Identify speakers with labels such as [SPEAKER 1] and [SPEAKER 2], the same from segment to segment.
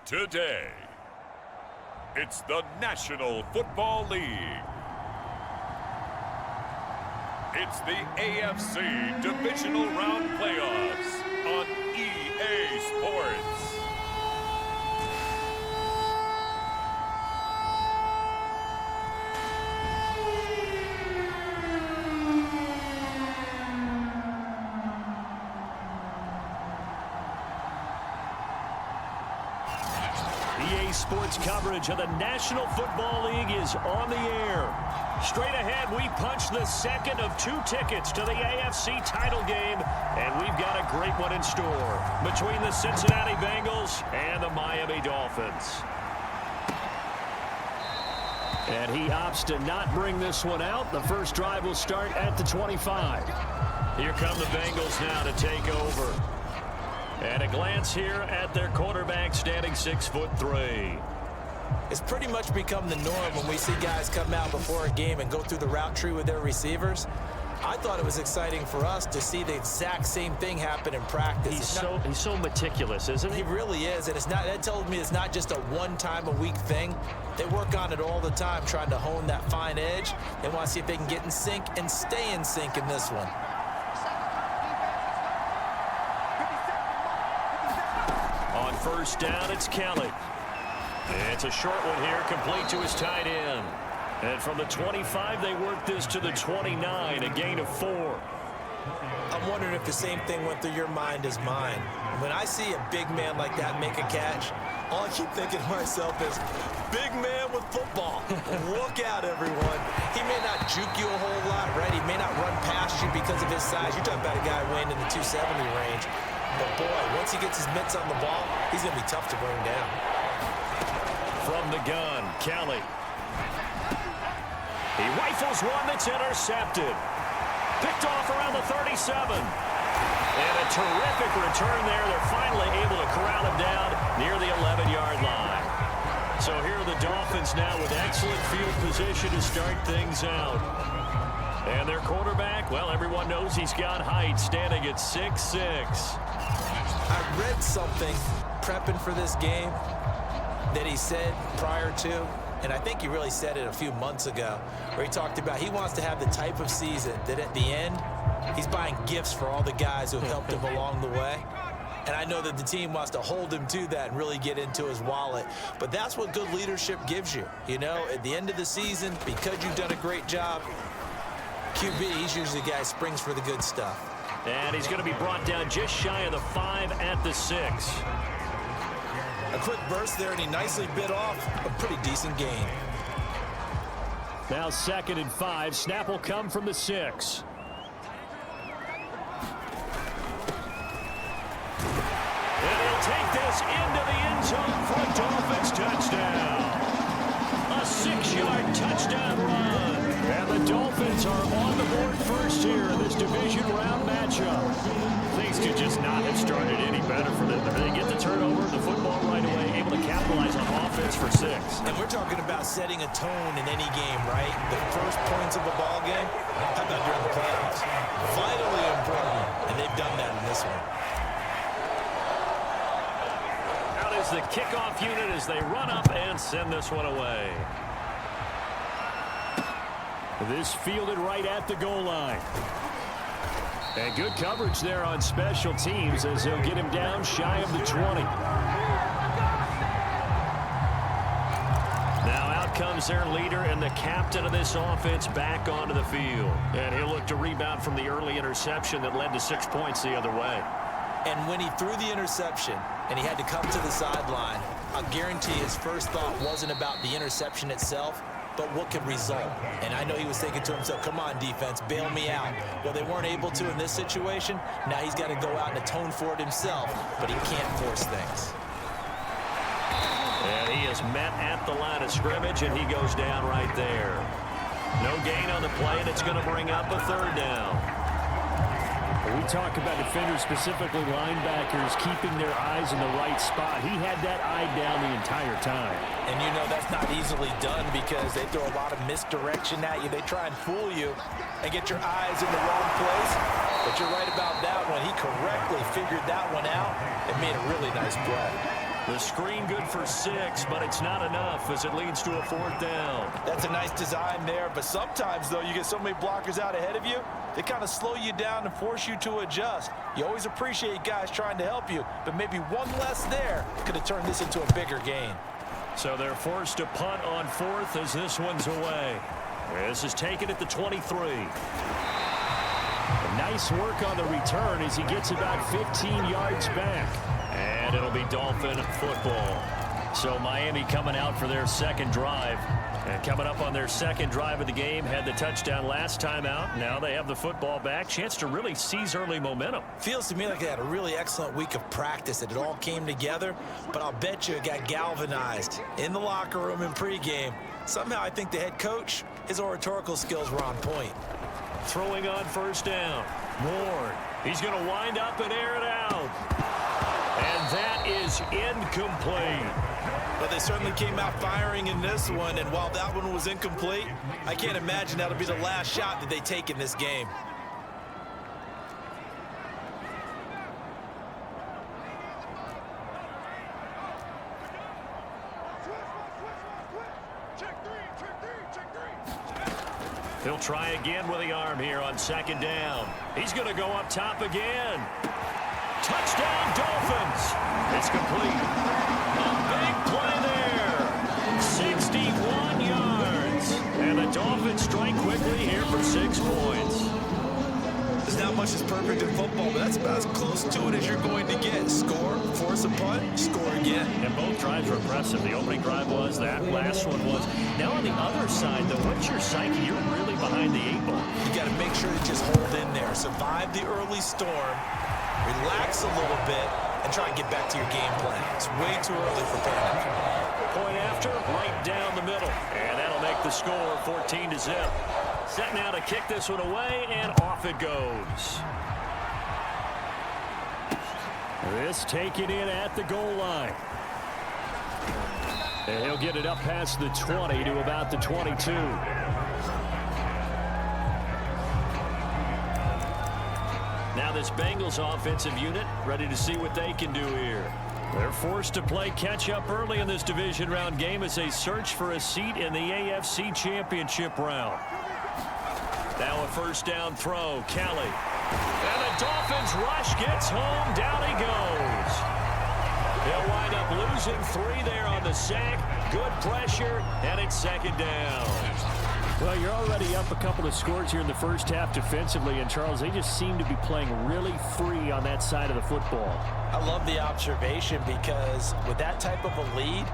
[SPEAKER 1] Today, it's the National Football League. It's the AFC Divisional Round Playoffs on EA Sports.
[SPEAKER 2] EA Sports coverage of the National Football League is on the air. Straight ahead, we punch the second of 2 tickets to the AFC title game, and we've got a great one in store between the Cincinnati Bengals and the Miami Dolphins. And he opts to not bring this one out. The first drive will start at the 25. Here come the Bengals now to take over. And a glance here at their quarterback, standing 6'3".
[SPEAKER 3] It's pretty much become the norm when we see guys come out before a game and go through the route tree with their receivers. I thought it was exciting for us to see the exact same thing happen in practice.
[SPEAKER 2] He's so meticulous, isn't he?
[SPEAKER 3] He really is, and that tells me it's not just a one-time-a-week thing. They work on it all the time, trying to hone that fine edge. They want to see if they can get in sync and stay in sync in this one.
[SPEAKER 2] On first down, it's Kelly. It's a short one here, complete to his tight end. And from the 25, they work this to the 29, a gain of 4.
[SPEAKER 3] I'm wondering if the same thing went through your mind as mine. When I see a big man like that make a catch, all I keep thinking to myself is, big man with football. Look out, everyone. He may not juke you a whole lot, right? He may not run past you because of his size. You're talking about a guy weighing in the 270 range. But, boy, once he gets his mitts on the ball, he's going to be tough to bring down.
[SPEAKER 2] From the gun, Kelly. He rifles one that's intercepted. Picked off around the 37. And a terrific return there. They're finally able to corral him down near the 11-yard line. So here are the Dolphins now with excellent field position to start things out. And their quarterback, well, everyone knows he's got height, standing at 6'6".
[SPEAKER 3] I read something prepping for this game that he said prior to, and I think he really said it a few months ago, where he talked about he wants to have the type of season that at the end, he's buying gifts for all the guys who have helped him along the way. And I know that the team wants to hold him to that and really get into his wallet. But that's what good leadership gives you. You know, at the end of the season, because you've done a great job, QB, he's usually the guy who springs for the good stuff.
[SPEAKER 2] And he's going to be brought down just shy of the 5 at the 6.
[SPEAKER 3] A quick burst there, and he nicely bit off a pretty decent gain.
[SPEAKER 2] Now 2nd and 5. Snap will come from the 6. And he'll take this into the end zone for a Dolphins touchdown. A 6-yard touchdown run. And the Dolphins are on the board first here in this division round matchup. Things could just not have started any better for them. They get the turnover, the football right away, able to capitalize on offense for 6.
[SPEAKER 3] And we're talking about setting a tone in any game, right? The first points of the ball game, how about during the playoffs? Vitally important, and they've done that in this one.
[SPEAKER 2] Out is the kickoff unit as they run up and send this one away. This fielded right at the goal line. And good coverage there on special teams as they'll get him down shy of the 20. Now out comes their leader and the captain of this offense back onto the field. And he'll look to rebound from the early interception that led to 6 points the other way.
[SPEAKER 3] And when he threw the interception and he had to come to the sideline, I'll guarantee his first thought wasn't about the interception itself, but what could result. And I know he was thinking to himself, come on, defense, bail me out. Well, they weren't able to in this situation. Now he's got to go out and atone for it himself, but he can't force things.
[SPEAKER 2] And he is met at the line of scrimmage, and he goes down right there. No gain on the play, and it's going to bring up a 3rd down.
[SPEAKER 4] We talk about defenders, specifically linebackers, keeping their eyes in the right spot. He had that eye down the entire time.
[SPEAKER 3] And you know that's not easily done because they throw a lot of misdirection at you. They try and fool you and get your eyes in the wrong place. But you're right about that one. He correctly figured that one out and made a really nice play.
[SPEAKER 2] The screen good for 6, but it's not enough as it leads to a 4th down.
[SPEAKER 3] That's a nice design there, but sometimes, though, you get so many blockers out ahead of you, they kind of slow you down and force you to adjust. You always appreciate guys trying to help you, but maybe one less there could have turned this into a bigger gain.
[SPEAKER 2] So they're forced to punt on 4th as this one's away. This is taken at the 23.
[SPEAKER 4] Nice work on the return as he gets about 15 yards back.
[SPEAKER 2] And it'll be Dolphin football. So Miami coming out for their second drive. And coming up on their second drive of the game, had the touchdown last time out. Now they have the football back. Chance to really seize early momentum.
[SPEAKER 3] Feels to me like they had a really excellent week of practice, that it all came together. But I'll bet you it got galvanized in the locker room in pregame. Somehow I think the head coach, his oratorical skills were on point.
[SPEAKER 2] Throwing on 1st down. Ward. He's going to wind up and air it out. And that is incomplete.
[SPEAKER 3] But they certainly came out firing in this one, and while that one was incomplete, I can't imagine that'll be the last shot that they take in this game.
[SPEAKER 2] He'll try again with the arm here on 2nd down. He's going to go up top again. Touchdown, Dolphins. It's complete. A big play there. 61 yards. And the Dolphins strike quickly here for 6 points.
[SPEAKER 3] There's not much that's perfect in football, but that's about as close to it as you're going to get. Score, force a punt, score again.
[SPEAKER 2] And both drives were impressive. The opening drive was, that last one was. Now on the other side, though, what's your psyche? You're really behind the 8 ball.
[SPEAKER 3] You got to make sure to just hold in there. Survive the early storm, relax a little bit, and try and get back to your game plan. It's way too early for panic.
[SPEAKER 2] Point after, right down the middle. And that'll make the score 14-0. Set now to kick this one away, and off it goes.
[SPEAKER 4] This taken in at the goal line. And he'll get it up past the 20 to about the 22.
[SPEAKER 2] Now this Bengals offensive unit ready to see what they can do here. They're forced to play catch-up early in this division round game as they search for a seat in the AFC Championship round. Now a 1st down throw. Kelly. And the Dolphins rush gets home. Down he goes. He'll wind up losing 3 there on the sack. Good pressure, and it's 2nd down.
[SPEAKER 4] Well, you're already up a couple of scores here in the first half defensively, and Charles, they just seem to be playing really free on that side of the football.
[SPEAKER 3] I love the observation, because with that type of a lead,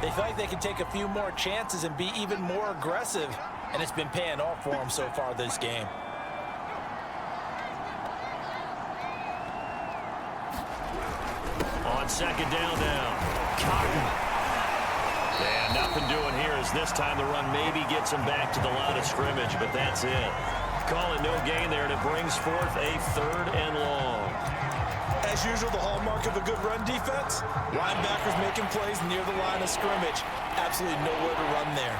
[SPEAKER 3] they feel like they can take a few more chances and be even more aggressive, and it's been paying off for them so far this game.
[SPEAKER 2] On 2nd down now. Cotton. And nothing doing here as this time the run maybe gets him back to the line of scrimmage, but that's it. Call it no gain there, and it brings forth a 3rd and long.
[SPEAKER 3] As usual, the hallmark of a good run defense, linebackers making plays near the line of scrimmage. Absolutely nowhere to run there.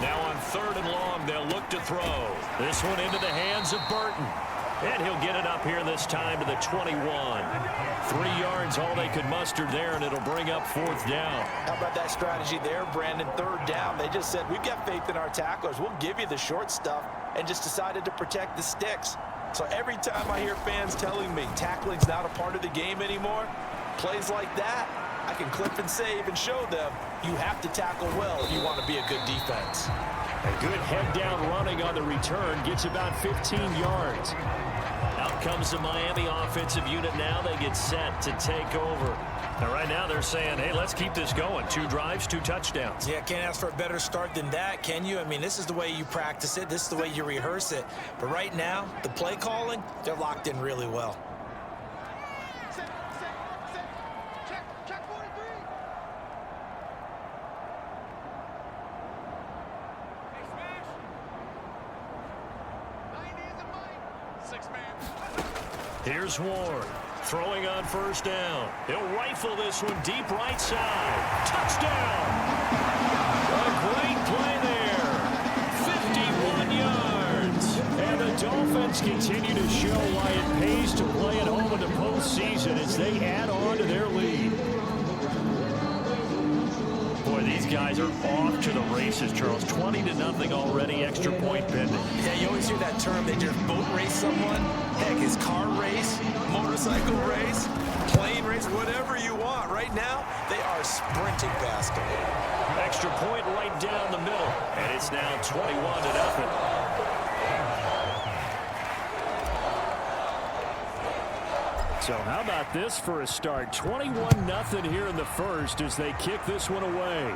[SPEAKER 2] Now on 3rd and long, they'll look to throw. This one into the hands of Burton. And he'll get it up here this time to the 21. 3 yards, all they could muster there, and it'll bring up 4th down.
[SPEAKER 3] How about that strategy there, Brandon? 3rd down. They just said, we've got faith in our tacklers. We'll give you the short stuff, and just decided to protect the sticks. So every time I hear fans telling me tackling's not a part of the game anymore, plays like that, I can clip and save and show them you have to tackle well if you want to be a good defense.
[SPEAKER 4] A good head-down running on the return gets about 15 yards.
[SPEAKER 2] Out comes the Miami offensive unit now. They get set to take over. And right now they're saying, hey, let's keep this going. 2 drives, 2 touchdowns.
[SPEAKER 3] Yeah, can't ask for a better start than that, can you? I mean, this is the way you practice it. This is the way you rehearse it. But right now, the play calling, they're locked in really well.
[SPEAKER 2] Here's Ward, throwing on 1st down. He'll rifle this one deep right side. Touchdown! A great play there. 51 yards.
[SPEAKER 4] And the Dolphins continue to show why it pays to play at home in the postseason as they add on to their lead. these guys are off to the races, Charles. 20-0 already, extra point pending.
[SPEAKER 3] Yeah, you always hear that term. They just boat race someone. Heck, is car race, motorcycle race, plane race, whatever you want. Right now, they are sprinting past them.
[SPEAKER 2] Extra point right down the middle, and it's now 21-0.
[SPEAKER 4] So how about this for a start? 21-0 here in the first as they kick this one away.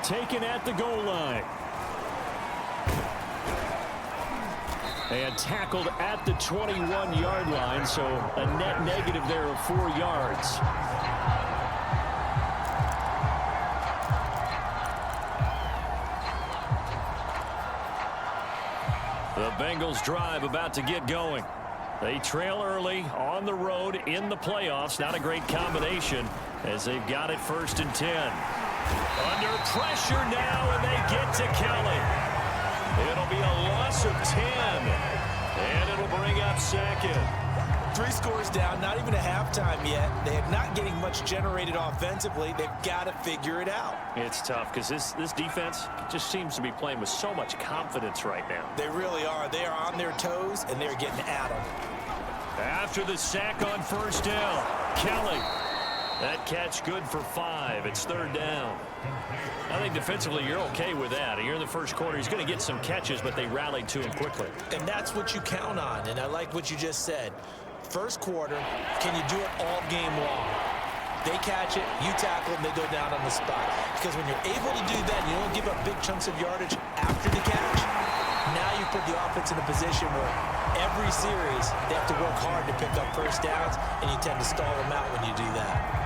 [SPEAKER 4] Taken at the goal line. And tackled at the 21-yard line, so a net negative there of 4 yards.
[SPEAKER 2] The Bengals drive about to get going. They trail early on the road in the playoffs. Not a great combination as they've got it 1st and 10. Under pressure now, and they get to Kelly. It'll be a loss of 10, and it'll bring up 2nd.
[SPEAKER 3] 3 scores down, not even a halftime yet. They're not getting much generated offensively. They've got to figure it out.
[SPEAKER 2] It's tough because this defense just seems to be playing with so much confidence right now.
[SPEAKER 3] They really are. They are on their toes, and they're getting at them.
[SPEAKER 2] After the sack on 1st down, Kelly. That catch good for 5. It's 3rd down. I think defensively you're okay with that. You're in the first quarter. He's going to get some catches, but they rallied to him quickly.
[SPEAKER 3] And that's what you count on, and I like what you just said. First quarter, can you do it all game long? They catch it, you tackle them, they go down on the spot. Because when you're able to do that, you don't give up big chunks of yardage after the catch. Now you put the offense in a position where every series they have to work hard to pick up 1st downs, and you tend to stall them out when you do that.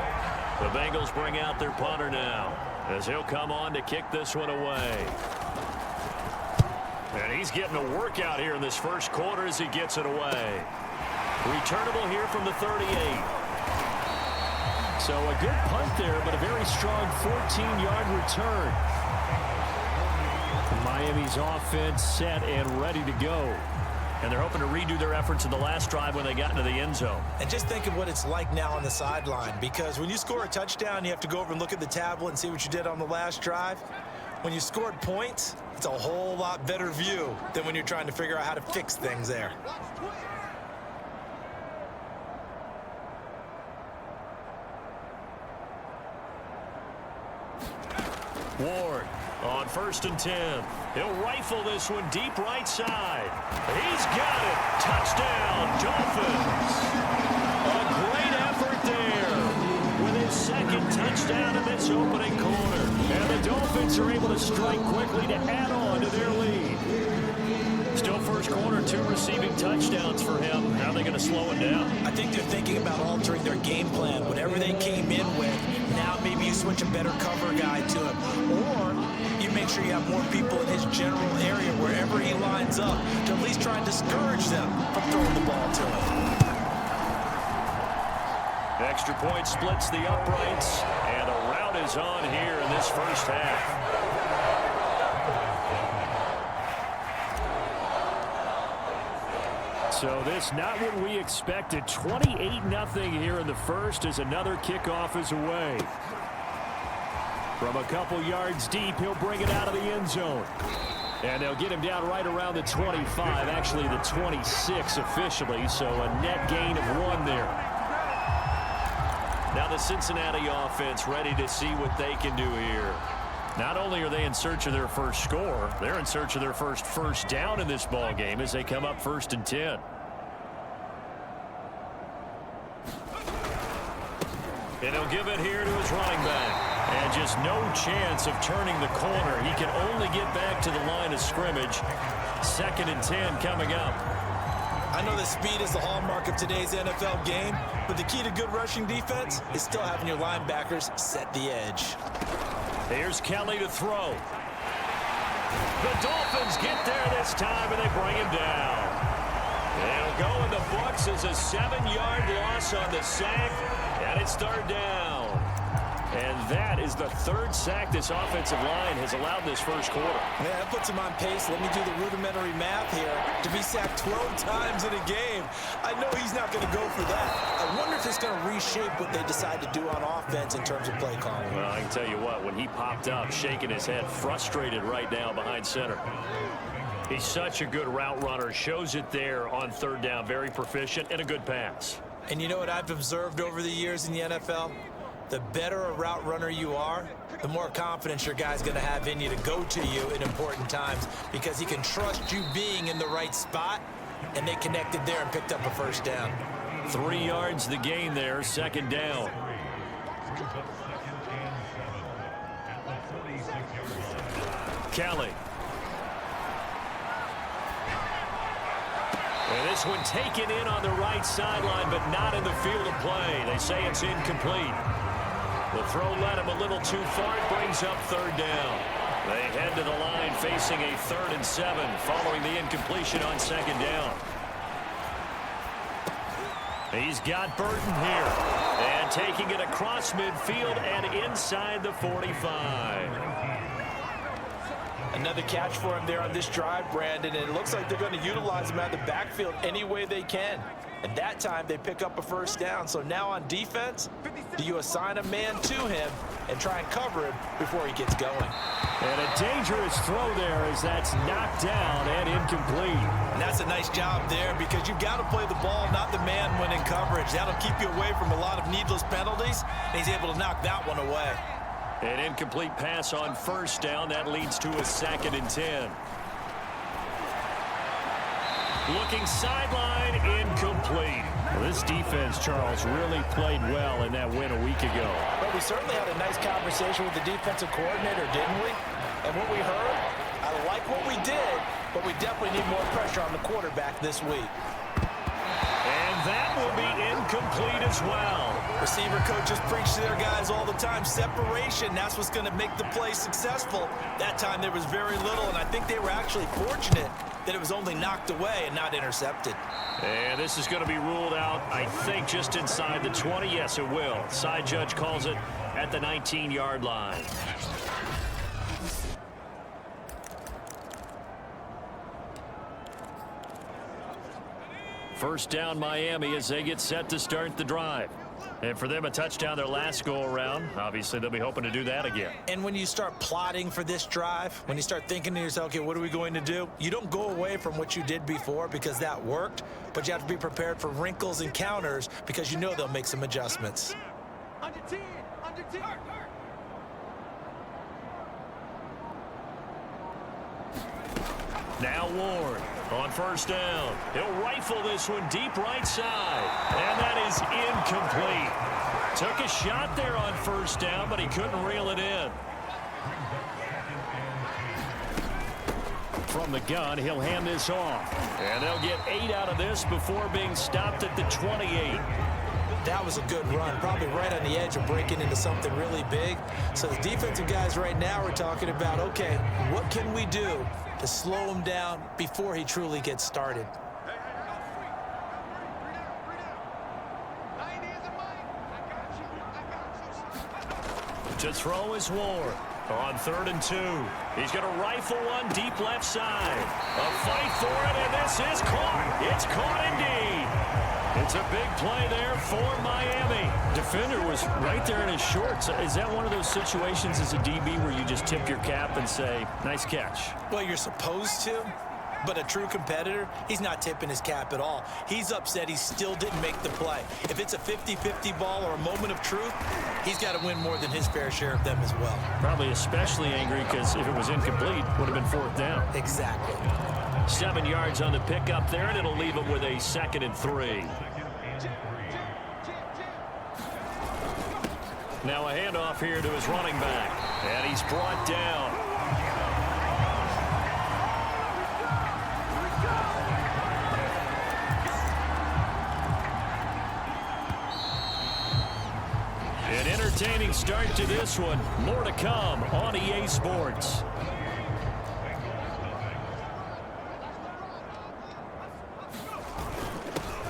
[SPEAKER 2] The Bengals bring out their punter now as he'll come on to kick this one away. And he's getting a workout here in this first quarter as he gets it away. Returnable here from the 38.
[SPEAKER 4] So a good punt there, but a very strong 14-yard return. Miami's offense set and ready to go.
[SPEAKER 2] And they're hoping to redo their efforts in the last drive when they got into the end zone.
[SPEAKER 3] And just think of what it's like now on the sideline, because when you score a touchdown, you have to go over and look at the tablet and see what you did on the last drive. When you scored points, it's a whole lot better view than when you're trying to figure out how to fix things there.
[SPEAKER 2] Ward on 1st and 10. He'll rifle this one deep right side. He's got it. Touchdown, Dolphins. A great effort there with his 2nd touchdown in this opening quarter. And the Dolphins are able to strike quickly to add on to their lead. Still first quarter, 2 receiving touchdowns for him. How are they going to slow it down?
[SPEAKER 3] I think they're thinking about altering their game plan. Whatever they came in with, now maybe you switch a better cover guy to him. Or you make sure you have more people in his general area wherever he lines up to at least try and discourage them from throwing the ball to him.
[SPEAKER 2] Extra point splits the uprights, and a rout is on here in this first half.
[SPEAKER 4] So this not what we expected. 28-0 here in the first as another kickoff is away. From a couple yards deep, he'll bring it out of the end zone. And they'll get him down right around the 25, actually the 26 officially, so a net gain of 1 there.
[SPEAKER 2] Now the Cincinnati offense ready to see what they can do here. Not only are they in search of their first score, they're in search of their first down in this ball game as they come up 1st and 10. And he'll give it here to his running back. And just no chance of turning the corner. He can only get back to the line of scrimmage. 2nd and 10 coming up.
[SPEAKER 3] I know that speed is the hallmark of today's NFL game, but the key to good rushing defense is still having your linebackers set the edge.
[SPEAKER 2] Here's Kelly to throw. The Dolphins get there this time, and they bring him down. It'll go in the books as a 7-yard loss on the sack, and it's 3rd down.
[SPEAKER 4] And that is the third sack this offensive line has allowed this first quarter.
[SPEAKER 3] Man, that puts him on pace. Let me do the rudimentary math here. To be sacked 12 times in a game, I know he's not going to go for that. I wonder if it's going to reshape what they decide to do on offense in terms of play calling.
[SPEAKER 4] Well, I can tell you what, when he popped up, shaking his head, frustrated right now behind center. He's such a good route runner. Shows it there on third down. Very proficient and a good pass.
[SPEAKER 3] And you know what I've observed over the years in the NFL? The better a route runner you are, the more confidence your guy's going to have in you to go to you in important times because he can trust you being in the right spot, and they connected there and picked up a first down.
[SPEAKER 4] 3 yards the gain there, second down. Kelly. And this one taken in on the right sideline, but not in the field of play. They say it's incomplete. The throw led him a little too far. It brings up third down. They head to the line facing a 3rd and 7 following the incompletion on second down. He's got Burton here. And taking it across midfield and inside the 45.
[SPEAKER 3] Another catch for him there on this drive, Brandon, and it looks like they're going to utilize him out of the backfield any way they can. At that time, they pick up a first down. So now on defense, do you assign a man to him and try and cover him before he gets going?
[SPEAKER 4] And a dangerous throw there as that's knocked down and incomplete.
[SPEAKER 3] And that's a nice job there because you've got to play the ball, not the man when in coverage. That'll keep you away from a lot of needless penalties, and he's able to knock that one away.
[SPEAKER 4] An incomplete pass on first down. That leads to a 2nd and 10. Looking sideline, incomplete. Well, this defense, Charles, really played well in that win a week ago.
[SPEAKER 3] But we certainly had a nice conversation with the defensive coordinator, didn't we? And what we heard, I like what we did, but we definitely need more pressure on the quarterback this week.
[SPEAKER 4] And that will be incomplete as well.
[SPEAKER 3] Receiver coaches preach to their guys all the time. Separation, that's what's going to make the play successful. That time there was very little, and I think they were actually fortunate that it was only knocked away and not intercepted.
[SPEAKER 4] And this is going to be ruled out, I think, just inside the 20. Yes, it will. Side judge calls it at the 19-yard line. First down, Miami, as they get set to start the drive. And for them, a touchdown their last go-around. Obviously, they'll be hoping to do that again.
[SPEAKER 3] And when you start plotting for this drive, when you start thinking to yourself, okay, what are we going to do? You don't go away from what you did before because that worked, but you have to be prepared for wrinkles and counters because you know they'll make some adjustments.
[SPEAKER 5] Under 10.
[SPEAKER 2] Now Ward on first down. He'll rifle this one deep right side. And that is incomplete. Took a shot there on first down, but he couldn't reel it in.
[SPEAKER 4] From the gun, he'll hand this off.
[SPEAKER 2] And they'll get 8 out of this before being stopped at the 28.
[SPEAKER 3] That was a good run, probably right on the edge of breaking into something really big. So the defensive guys right now are talking about, okay, what can we do to slow him down before he truly gets started?
[SPEAKER 2] To throw is Ward on 3rd and 2. He's going to rifle one deep left side. A fight for it, and this is caught. It's caught indeed. It's a big play there for Miami.
[SPEAKER 4] Defender was right there in his shorts. Is that one of those situations as a DB where you just tip your cap and say, nice catch?
[SPEAKER 3] Well, you're supposed to, but a true competitor, he's not tipping his cap at all. He's upset he still didn't make the play. If it's a 50-50 ball or a moment of truth, he's got to win more than his fair share of them as well.
[SPEAKER 4] Probably especially angry because if it was incomplete, it would have been 4th down.
[SPEAKER 3] Exactly.
[SPEAKER 2] 7 yards on the pickup there, and it'll leave him with a 2nd and 3. Now a handoff here to his running back, and he's brought down. An entertaining start to this one. More to come on EA Sports.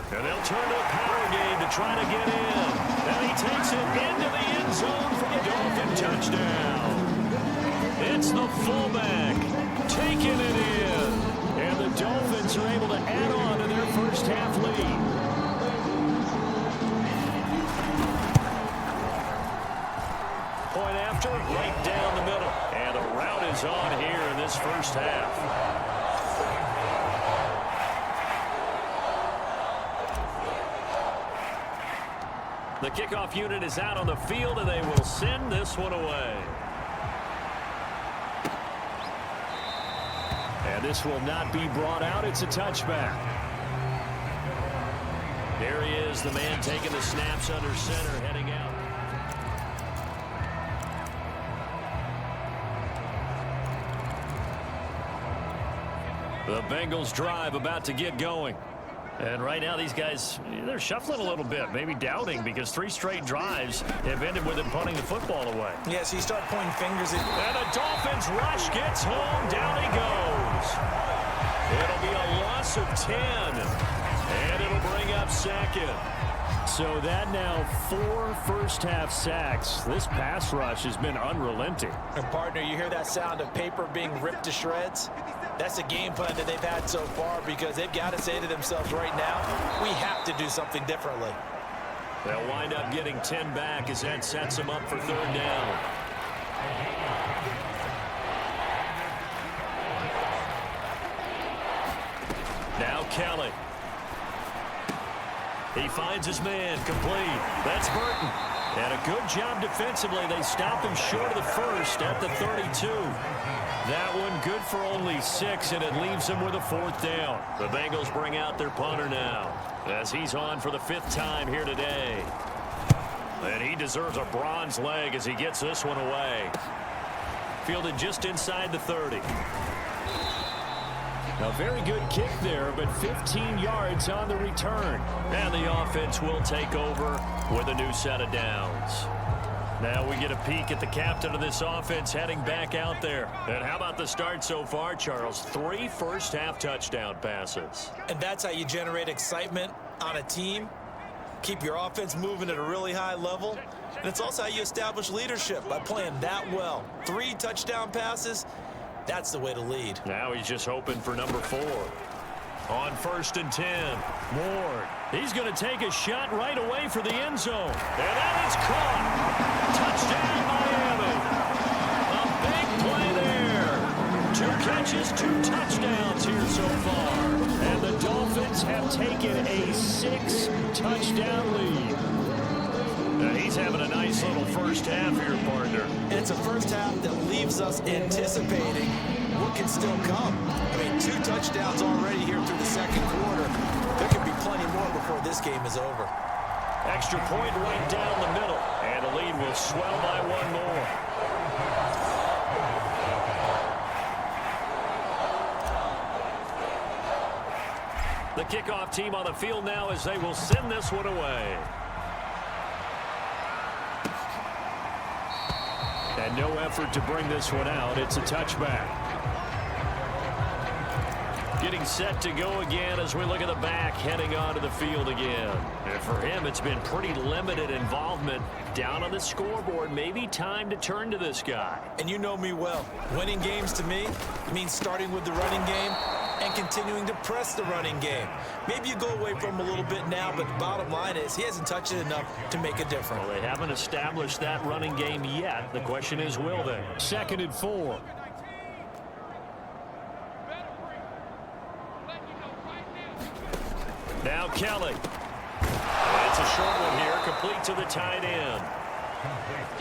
[SPEAKER 2] And they'll turn to a power game to try to get in. And he takes it into the end zone for the Dolphin touchdown. It's the fullback taking it in. And the Dolphins are able to add on to their first half lead. Point after, right down the middle. And the route is on here in this first half. The kickoff unit is out on the field, and they will send this one away. And this will not be brought out. It's a touchback. There he is, the man taking the snaps under center, heading out. The Bengals drive about to get going. And right now, these guys, they're shuffling a little bit, maybe doubting, because 3 straight drives have ended with them punting the football away.
[SPEAKER 3] Yeah, so you start pointing fingers at...
[SPEAKER 2] And the Dolphins rush gets home. Down he goes. It'll be a loss of 10. And it'll bring up second.
[SPEAKER 4] So that now 4 first-half sacks. This pass rush has been unrelenting.
[SPEAKER 3] And partner, you hear that sound of paper being ripped to shreds? That's a game plan that they've had so far, because they've got to say to themselves right now, we have to do something differently.
[SPEAKER 2] They'll wind up getting 10 back as that sets them up for 3rd down. Now Kelly. He finds his man, complete. That's Burton. And a good job defensively. They stop him short of the first at the 32. That one good for only 6, and it leaves him with a 4th down. The Bengals bring out their punter now, as he's on for the 5th time here today. And he deserves a bronze leg as he gets this one away. Fielded just inside the 30.
[SPEAKER 4] A very good kick there, but 15 yards on the return.
[SPEAKER 2] And the offense will take over with a new set of downs. Now we get a peek at the captain of this offense heading back out there. And how about the start so far, Charles? 3 first-half touchdown passes.
[SPEAKER 3] And that's how you generate excitement on a team. Keep your offense moving at a really high level. And it's also how you establish leadership, by playing that well. 3 touchdown passes. That's the way to lead.
[SPEAKER 2] Now he's just hoping for number 4. On 1st and 10. Moore. He's going to take a shot right away for the end zone. And that is caught. Touchdown, Miami. A big play there. 2 catches, 2 touchdowns here so far.
[SPEAKER 4] And the Dolphins have taken a 6-touchdown lead.
[SPEAKER 2] Now he's having a nice little first half here, partner.
[SPEAKER 3] And it's a first half that leaves us anticipating what can still come. I mean, 2 touchdowns already here through the 2nd quarter. There could be plenty more before this game is over.
[SPEAKER 2] Extra point right down the middle. And the lead will swell by 1 more. The kickoff team on the field now as they will send this one away.
[SPEAKER 4] And no effort to bring this one out. It's a touchback.
[SPEAKER 2] Getting set to go again as we look at the back heading onto the field again. And for him, it's been pretty limited involvement down on the scoreboard. Maybe time to turn to this guy.
[SPEAKER 3] And you know me well. Winning games to me means starting with the running game and continuing to press the running game. Maybe you go away from him a little bit now, but the bottom line is he hasn't touched it enough to make a difference.
[SPEAKER 2] Well, they haven't established that running game yet. The question is, will they?
[SPEAKER 4] 2nd and 4.
[SPEAKER 2] Now Kelly. It's a short one here, complete to the tight end.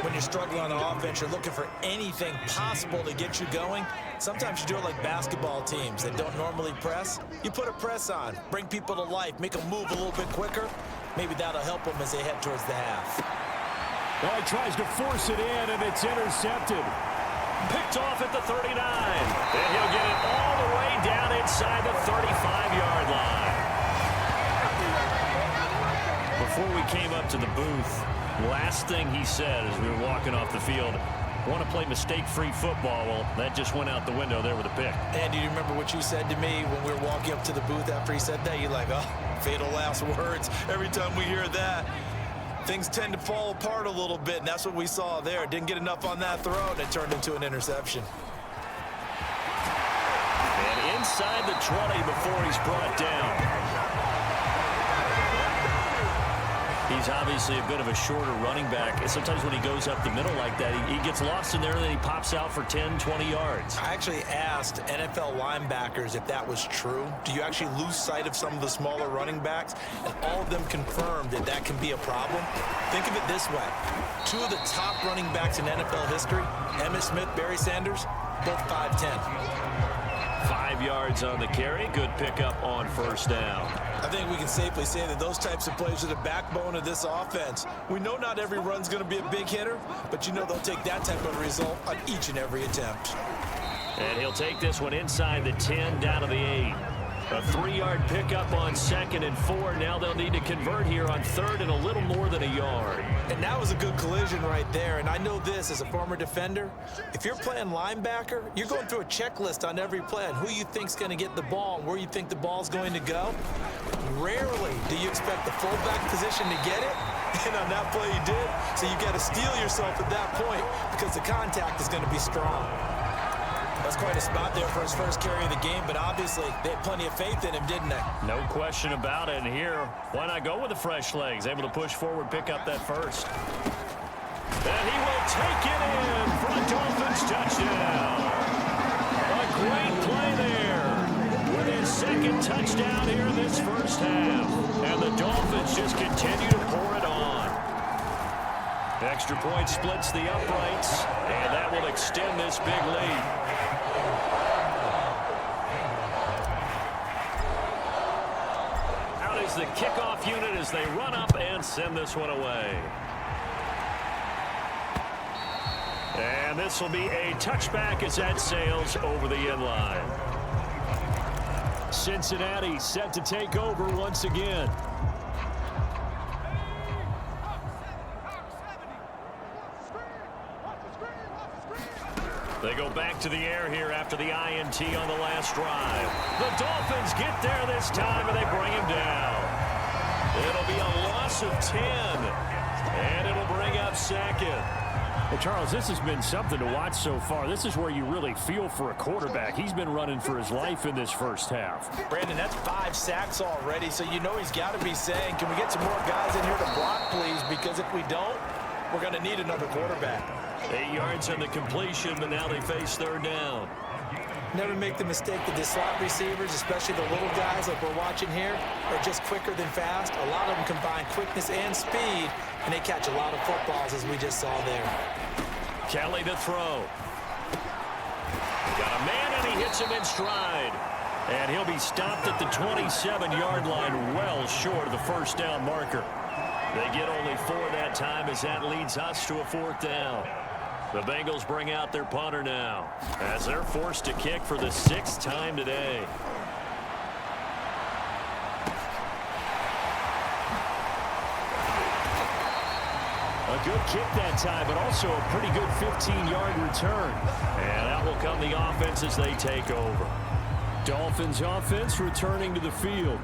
[SPEAKER 3] When you're struggling on offense, you're looking for anything possible to get you going. Sometimes you do it like basketball teams that don't normally press. You put a press on, bring people to life, make them move a little bit quicker. Maybe that'll help them as they head towards the half.
[SPEAKER 4] Well, he tries to force it in, and it's intercepted.
[SPEAKER 2] Picked off at the 39. And he'll get it all the way down inside the 35-yard line. Before we came up to the booth, last thing he said as we were walking off the field, want to play mistake-free football. Well, that just went out the window there with a pick.
[SPEAKER 3] And do you remember what you said to me when we were walking up to the booth after he said that? You're like, oh, fatal last words every time we hear that. things tend to fall apart a little bit, and that's what we saw there. Didn't get enough on that throw, and it turned into an interception.
[SPEAKER 2] And inside the 20 before he's brought down. He's obviously a bit of a shorter running back. And sometimes when he goes up the middle like that, he gets lost in there, and then he pops out for 10, 20 yards.
[SPEAKER 3] I actually asked NFL linebackers if that was true. Do you actually lose sight of some of the smaller running backs? And all of them confirmed that that can be a problem. Think of it this way. Two of the top running backs in NFL history, Emmitt Smith, Barry Sanders, both 5'10".
[SPEAKER 2] 5 yards on the carry. Good pickup on first down.
[SPEAKER 3] I think we can safely say that those types of plays are the backbone of this offense. We know not every run's going to be a big hitter, but you know they'll take that type of result on each and every attempt.
[SPEAKER 2] And he'll take this one inside the 10, down to the 8. A 3-yard pickup on 2nd and 4. Now they'll need to convert here on 3rd and a little more than a yard.
[SPEAKER 3] And that was a good collision right there. And I know this as a former defender. If you're playing linebacker, you're going through a checklist on every play on who you think's going to get the ball and where you think the ball's going to go. Rarely do you expect the fullback position to get it. And on that play, you did. So you got to steel yourself at that point because the contact is going to be strong. That's quite a spot there for his first carry of the game, but obviously they had plenty of faith in him, didn't they?
[SPEAKER 2] No question about it. And here, why not go with the fresh legs? Able to push forward, pick up that first. And he will take it in for a Dolphins touchdown. A great play there with his second touchdown here in this first half. And the Dolphins just continue to pour it on. Extra point splits the uprights, and that will extend this big lead. The kickoff unit as they run up and send this one away. And this will be a touchback as that sails over the end line. Cincinnati set to take over once again. They go back to the air here after the INT on the last drive. The Dolphins get there this time, and they bring him down. It'll be a loss of 10, and it'll bring up 2nd.
[SPEAKER 4] Well, Charles, this has been something to watch so far. This is where you really feel for a quarterback. He's been running for his life in this first half.
[SPEAKER 3] Brandon, that's 5 sacks already, so you know he's got to be saying, can we get some more guys in here to block, please? Because if we don't, we're going to need another quarterback.
[SPEAKER 2] 8 yards on the completion, but now they face 3rd down.
[SPEAKER 3] Never make the mistake that the slot receivers, especially the little guys like we're watching here, are just quicker than fast. A lot of them combine quickness and speed, and they catch a lot of footballs, as we just saw there.
[SPEAKER 2] Kelly to throw. Got a man, and he hits him in stride. And he'll be stopped at the 27-yard line, well short of the first down marker. They get only 4 that time as that leads us to a 4th down. The Bengals bring out their punter now as they're forced to kick for the 6th time today.
[SPEAKER 4] A good kick that time, but also a pretty good 15-yard return.
[SPEAKER 2] And out will come the offense as they take over.
[SPEAKER 4] Dolphins offense returning to the field.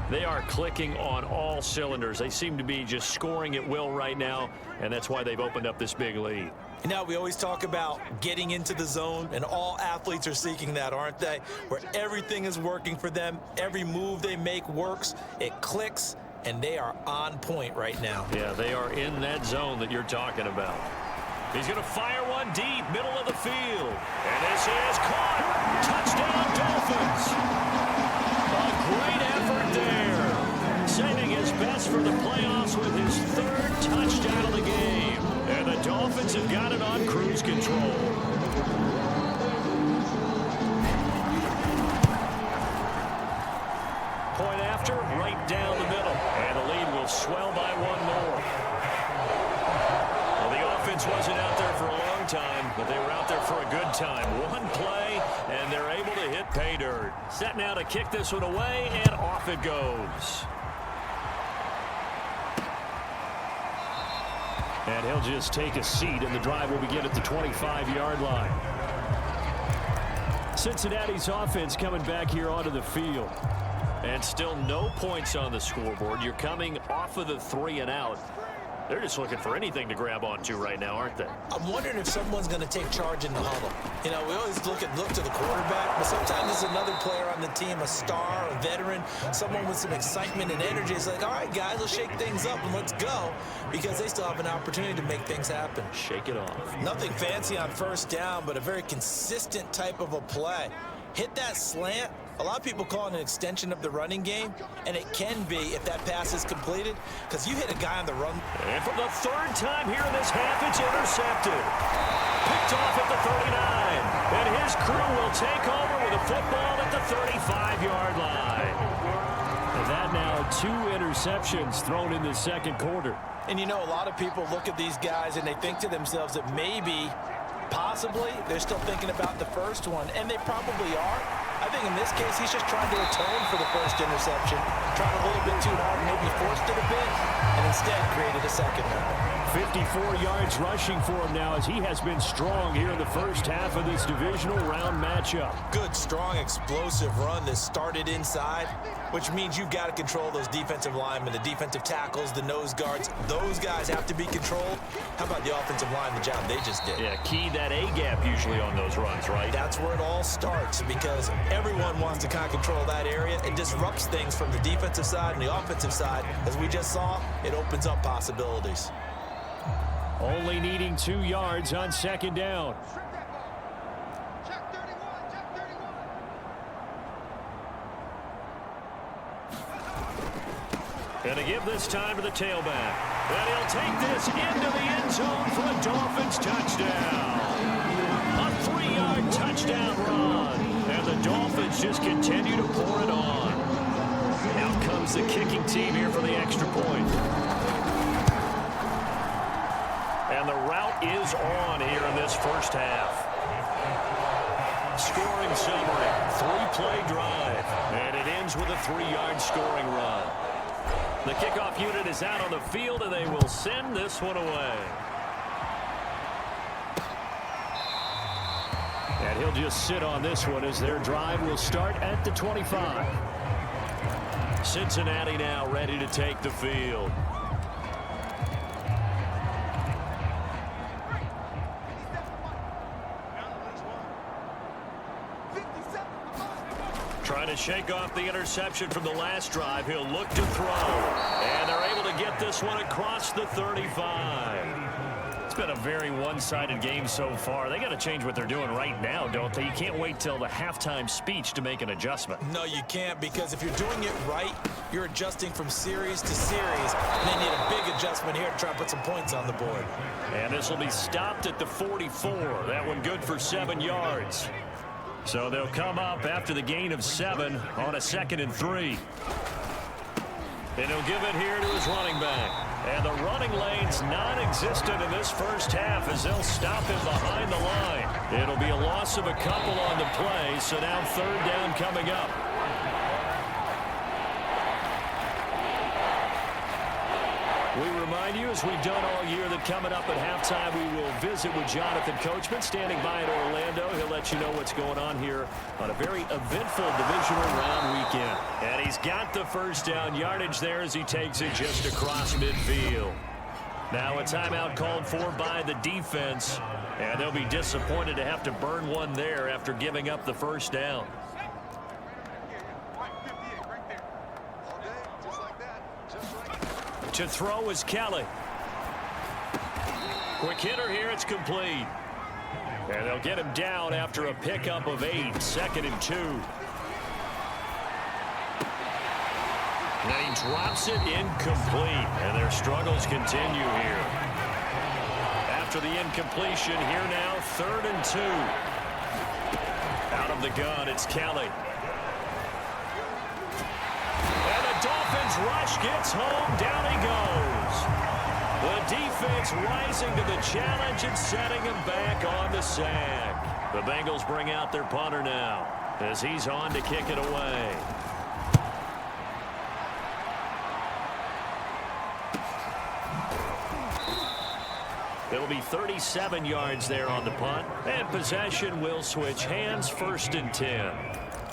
[SPEAKER 2] They are clicking on all cylinders. They seem to be just scoring at will right now, and that's why they've opened up this big lead.
[SPEAKER 3] You know, we always talk about getting into the zone, and all athletes are seeking that, aren't they? Where everything is working for them, every move they make works, it clicks, and they are on point right now.
[SPEAKER 2] Yeah, they are in that zone that you're talking about. He's going to fire one deep, middle of the field. And this is caught. Touchdown, Dolphins. A great effort there. Saving his best for the playoffs with his 3rd touchdown of the game. And the Dolphins have got it on cruise control. Point after, right down the middle. And the lead will swell by 1 more. Well, the offense wasn't out there for a long time, but they were out there for a good time. 1 play, and they're able to hit pay dirt. Set now to kick this one away, and off it goes.
[SPEAKER 4] And he'll just take a seat, and the drive will begin at the 25-yard line. Cincinnati's offense coming back here onto the field.
[SPEAKER 2] And still no points on the scoreboard. You're coming off of the 3 and out. They're just looking for anything to grab onto right now, aren't they?
[SPEAKER 3] I'm wondering if someone's going to take charge in the huddle. You know, we always look to the quarterback, but sometimes it's another player on the team, a star, a veteran, someone with some excitement and energy. It's like, all right, guys, let's shake things up and let's go, because they still have an opportunity to make things happen.
[SPEAKER 2] Shake it off.
[SPEAKER 3] Nothing fancy on first down, but a very consistent type of a play. Hit that slant. A lot of people call it an extension of the running game, and it can be if that pass is completed, because you hit a guy on the run.
[SPEAKER 2] And for the third time here in this half, it's intercepted. Picked off at the 39, and his crew will take over with a football at the 35-yard line.
[SPEAKER 4] And that now 2 interceptions thrown in the second quarter.
[SPEAKER 3] And you know, a lot of people look at these guys and they think to themselves that maybe, possibly, they're still thinking about the first one, and they probably are. I think in this case, he's just trying to atone for the first interception, tried a little bit too hard, maybe forced it a bit, and instead created a second one.
[SPEAKER 4] 54 yards rushing for him now as he has been strong here in the first half of this divisional round matchup.
[SPEAKER 3] Good, strong, explosive run that started inside, which means you've got to control those defensive linemen, the defensive tackles, the nose guards. Those guys have to be controlled. How about the offensive line, the job they just did?
[SPEAKER 2] Yeah, key that A-gap usually on those runs, right?
[SPEAKER 3] That's where it all starts, because everyone wants to kind of control that area. It disrupts things from the defensive side and the offensive side. As we just saw, it opens up possibilities.
[SPEAKER 4] Only needing 2 yards on second down.
[SPEAKER 2] And to give this time to the tailback. And he'll take this into the end zone for a Dolphins touchdown. A 3-yard touchdown run. And the Dolphins just continue to pour it on. Out comes the kicking team here for the extra point. And the route is on here in this first half. Scoring summary, 3-play drive. And it ends with a 3-yard scoring run. The kickoff unit is out on the field, and they will send this one away.
[SPEAKER 4] And he'll just sit on this one as their drive will start at the 25.
[SPEAKER 2] Cincinnati now ready to take the field. Trying to shake off the interception from the last drive. He'll look to throw. And they're able to get this one across the 35. It's been a very one-sided game so far. They got to change what they're doing right now, don't they? You can't wait till the halftime speech to make an adjustment.
[SPEAKER 3] No, you can't, because if you're doing it right, you're adjusting from series to series, and they need a big adjustment here to try to put some points on the board.
[SPEAKER 2] And this will be stopped at the 44. That one good for 7 yards. So they'll come up after the gain of 7 on a 2nd and 3. And he'll give it here to his running back. And the running lane's non-existent in this first half as they'll stop him behind the line. It'll be a loss of a couple on the play, so now 3rd down coming up. We remind you, as we've done all year, that coming up at halftime, we will visit with Jonathan Coachman, standing by in Orlando. He'll let you know what's going on here on a very eventful divisional round weekend. And he's got the first down yardage there as he takes it just across midfield. Now a timeout called for by the defense, and they'll be disappointed to have to burn one there after giving up the first down. To throw is Kelly. Quick hitter here, it's complete. And they'll get him down after a pickup of 8, 2nd and 2. And then he drops it incomplete, and their struggles continue here. After the incompletion, here now, 3rd and 2. Out of the gun, it's Kelly. Dolphins rush gets home. Down he goes. The defense rising to the challenge and setting him back on the sack. The Bengals bring out their punter now as he's on to kick it away. It'll be 37 yards there on the punt. And possession will switch hands, 1st and 10.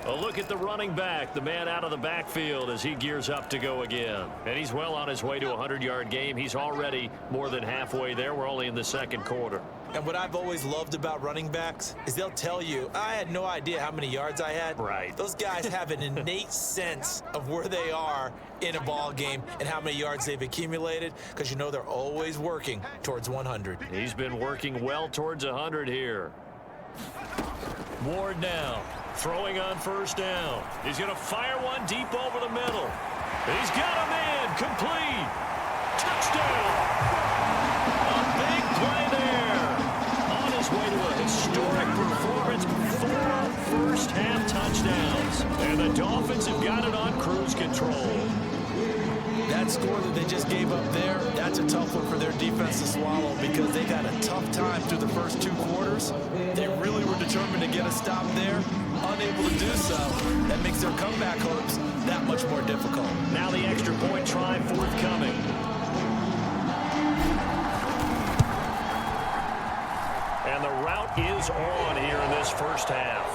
[SPEAKER 2] A look at the running back, the man out of the backfield as he gears up to go again. And he's well on his way to a 100-yard game. He's already more than halfway there. We're only in the second quarter.
[SPEAKER 3] And what I've always loved about running backs is they'll tell you, I had no idea how many yards I had.
[SPEAKER 2] Right.
[SPEAKER 3] Those guys have an innate sense of where they are in a ball game and how many yards they've accumulated, because you know they're always working towards 100.
[SPEAKER 2] He's been working well towards 100 here. Ward now, throwing on first down. He's going to fire one deep over the middle. He's got a man, complete. Touchdown. A big play there. On his way to a historic performance, 4 first-half touchdowns. And the Dolphins have got it on cruise control.
[SPEAKER 3] That score that they just gave up there, that's a tough one for their defense to swallow, because they got a tough time through the first 2 quarters. They really were determined to get a stop there, unable to do so. That makes their comeback hopes that much more difficult.
[SPEAKER 2] Now the extra point try forthcoming. And the route is on here in this first half.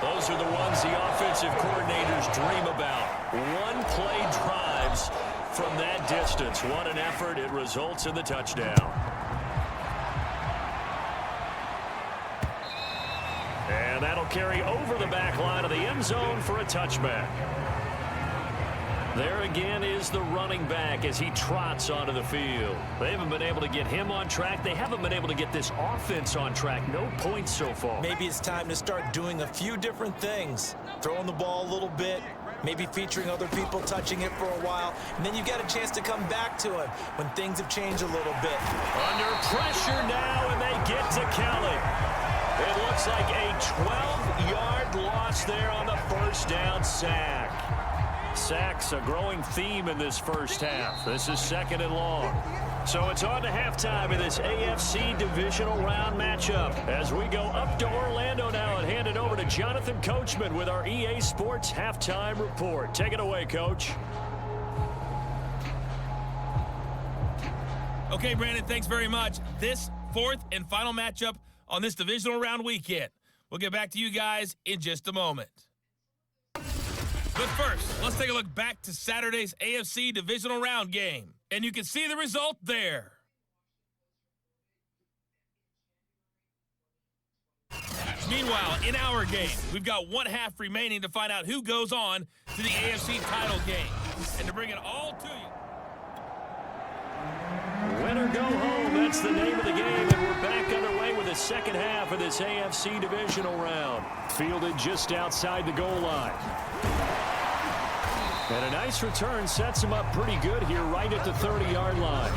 [SPEAKER 2] Those are the ones the offensive coordinators dream about. One-play drives from that distance. What an effort. It results in the touchdown. And that'll carry over the back line of the end zone for a touchback. There again is the running back as he trots onto the field. They haven't been able to get him on track. They haven't been able to get this offense on track. No points so far.
[SPEAKER 3] Maybe it's time to start doing a few different things. Throwing the ball a little bit, maybe featuring other people touching it for a while, and then you get a chance to come back to him when things have changed a little bit.
[SPEAKER 2] Under pressure now, and they get to Kelly. It looks like a 12-yard loss there on the first down sack. Sacks a growing theme in this first half. This is 2nd and long. So it's on to halftime in this AFC divisional round matchup as we go up to Orlando now and hand it over to Jonathan Coachman with our EA Sports halftime report. Take it away, Coach.
[SPEAKER 5] Okay, Brandon, thanks very much. This 4th and final matchup on this divisional round weekend. We'll get back to you guys in just a moment. But first, let's take a look back to Saturday's AFC divisional round game. And you can see the result there. Meanwhile, in our game, we've got 1 half remaining to find out who goes on to the AFC title game. And to bring it all to you.
[SPEAKER 2] Win or go home, that's the name of the game, and we're back underway with the second half of this AFC divisional round. Fielded just outside the goal line. And a nice return sets him up pretty good here right at the 30-yard line.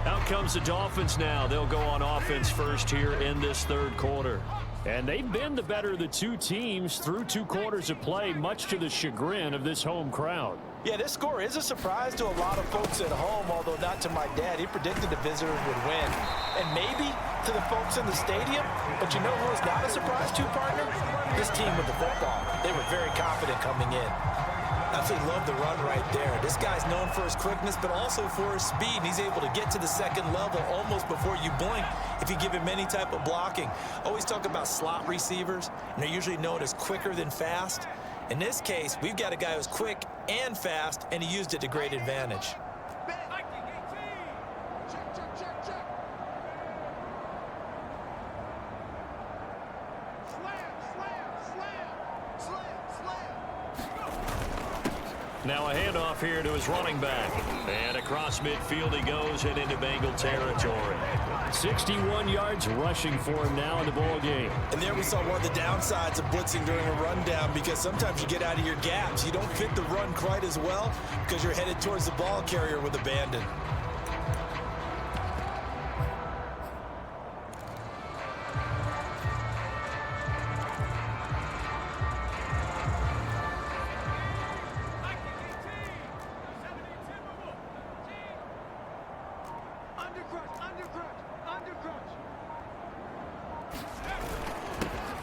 [SPEAKER 2] Out comes the Dolphins now. They'll go on offense first here in this 3rd quarter. And they've been the better of the 2 teams through 2 quarters of play, much to the chagrin of this home crowd.
[SPEAKER 3] Yeah, this score is a surprise to a lot of folks at home, although not to my dad. He predicted the visitors would win. And maybe to the folks in the stadium, but you know who was not a surprise to, partner? This team with the football. They were very confident coming in. Absolutely love the run right there. This guy's known for his quickness, but also for his speed. And he's able to get to the 2nd level almost before you blink if you give him any type of blocking. Always talk about slot receivers, and they're usually known as quicker than fast. In this case, we've got a guy who's quick and fast, and he used it to great advantage.
[SPEAKER 2] Now a handoff here to his running back. And across midfield he goes and into Bengal territory.
[SPEAKER 4] 61 yards rushing for him now in the ball game.
[SPEAKER 3] And there we saw one of the downsides of blitzing during a rundown, because sometimes you get out of your gaps. You don't fit the run quite as well because you're headed towards the ball carrier with abandon.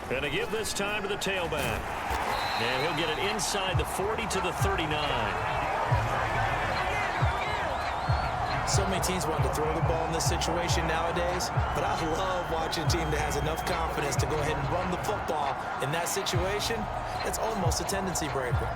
[SPEAKER 2] Going to give this time to the tailback. And he'll get it inside the 40 to the 39.
[SPEAKER 3] So many teams want to throw the ball in this situation nowadays, but I love watching a team that has enough confidence to go ahead and run the football. In that situation, it's almost a tendency breaker.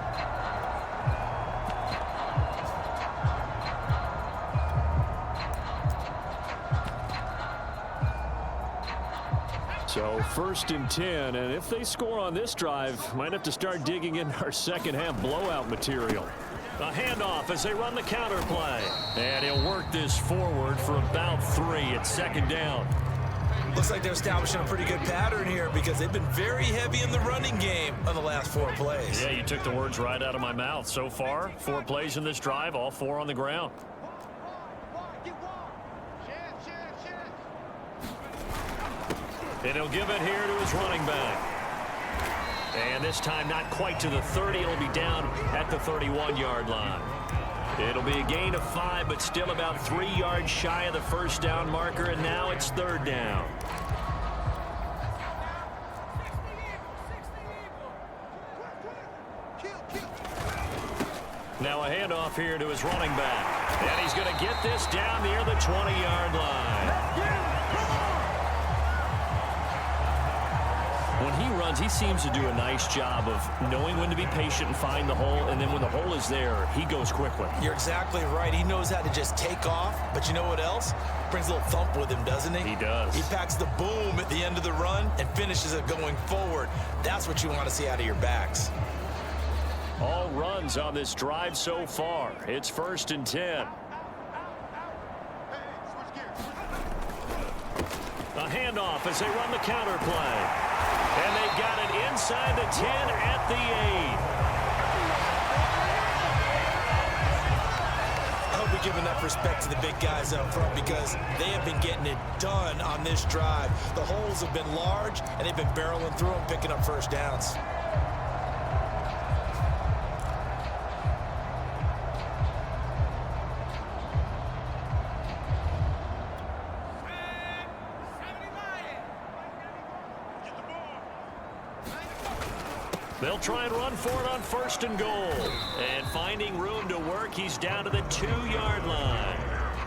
[SPEAKER 4] So 1st and 10, and if they score on this drive, might have to start digging in our second half blowout material. A handoff as they run the counter play. And he'll work this forward for about 3 at 2nd down.
[SPEAKER 3] Looks like they're establishing a pretty good pattern here because they've been very heavy in the running game on the last 4 plays.
[SPEAKER 4] Yeah, you took the words right out of my mouth. So far, 4 plays in this drive, all 4 on the ground. And he'll give it here to his running back. And this time not quite to the 30. It'll be down at the 31-yard line. It'll be a gain of 5, but still about 3 yards shy of the 1st down marker, and now it's 3rd down. Now a handoff here to his running back. And he's going to get this down near the 20-yard line. When he runs, he seems to do a nice job of knowing when to be patient and find the hole, and then when the hole is there, he goes quickly.
[SPEAKER 3] You're exactly right. He knows how to just take off, but you know what else? Brings a little thump with him, doesn't he?
[SPEAKER 4] He does.
[SPEAKER 3] He packs the boom at the end of the run and finishes it going forward. That's what you want to see out of your backs.
[SPEAKER 4] All runs on this drive so far. It's 1st and 10. A handoff as they run the counter play. And they got it inside the 10 at the 8.
[SPEAKER 3] I hope we give enough respect to the big guys up front because they have been getting it done on this drive. The holes have been large, and they've been barreling through them, picking up 1st downs.
[SPEAKER 4] They'll try and run for it on 1st and goal. And finding room to work, he's down to the 2-yard line.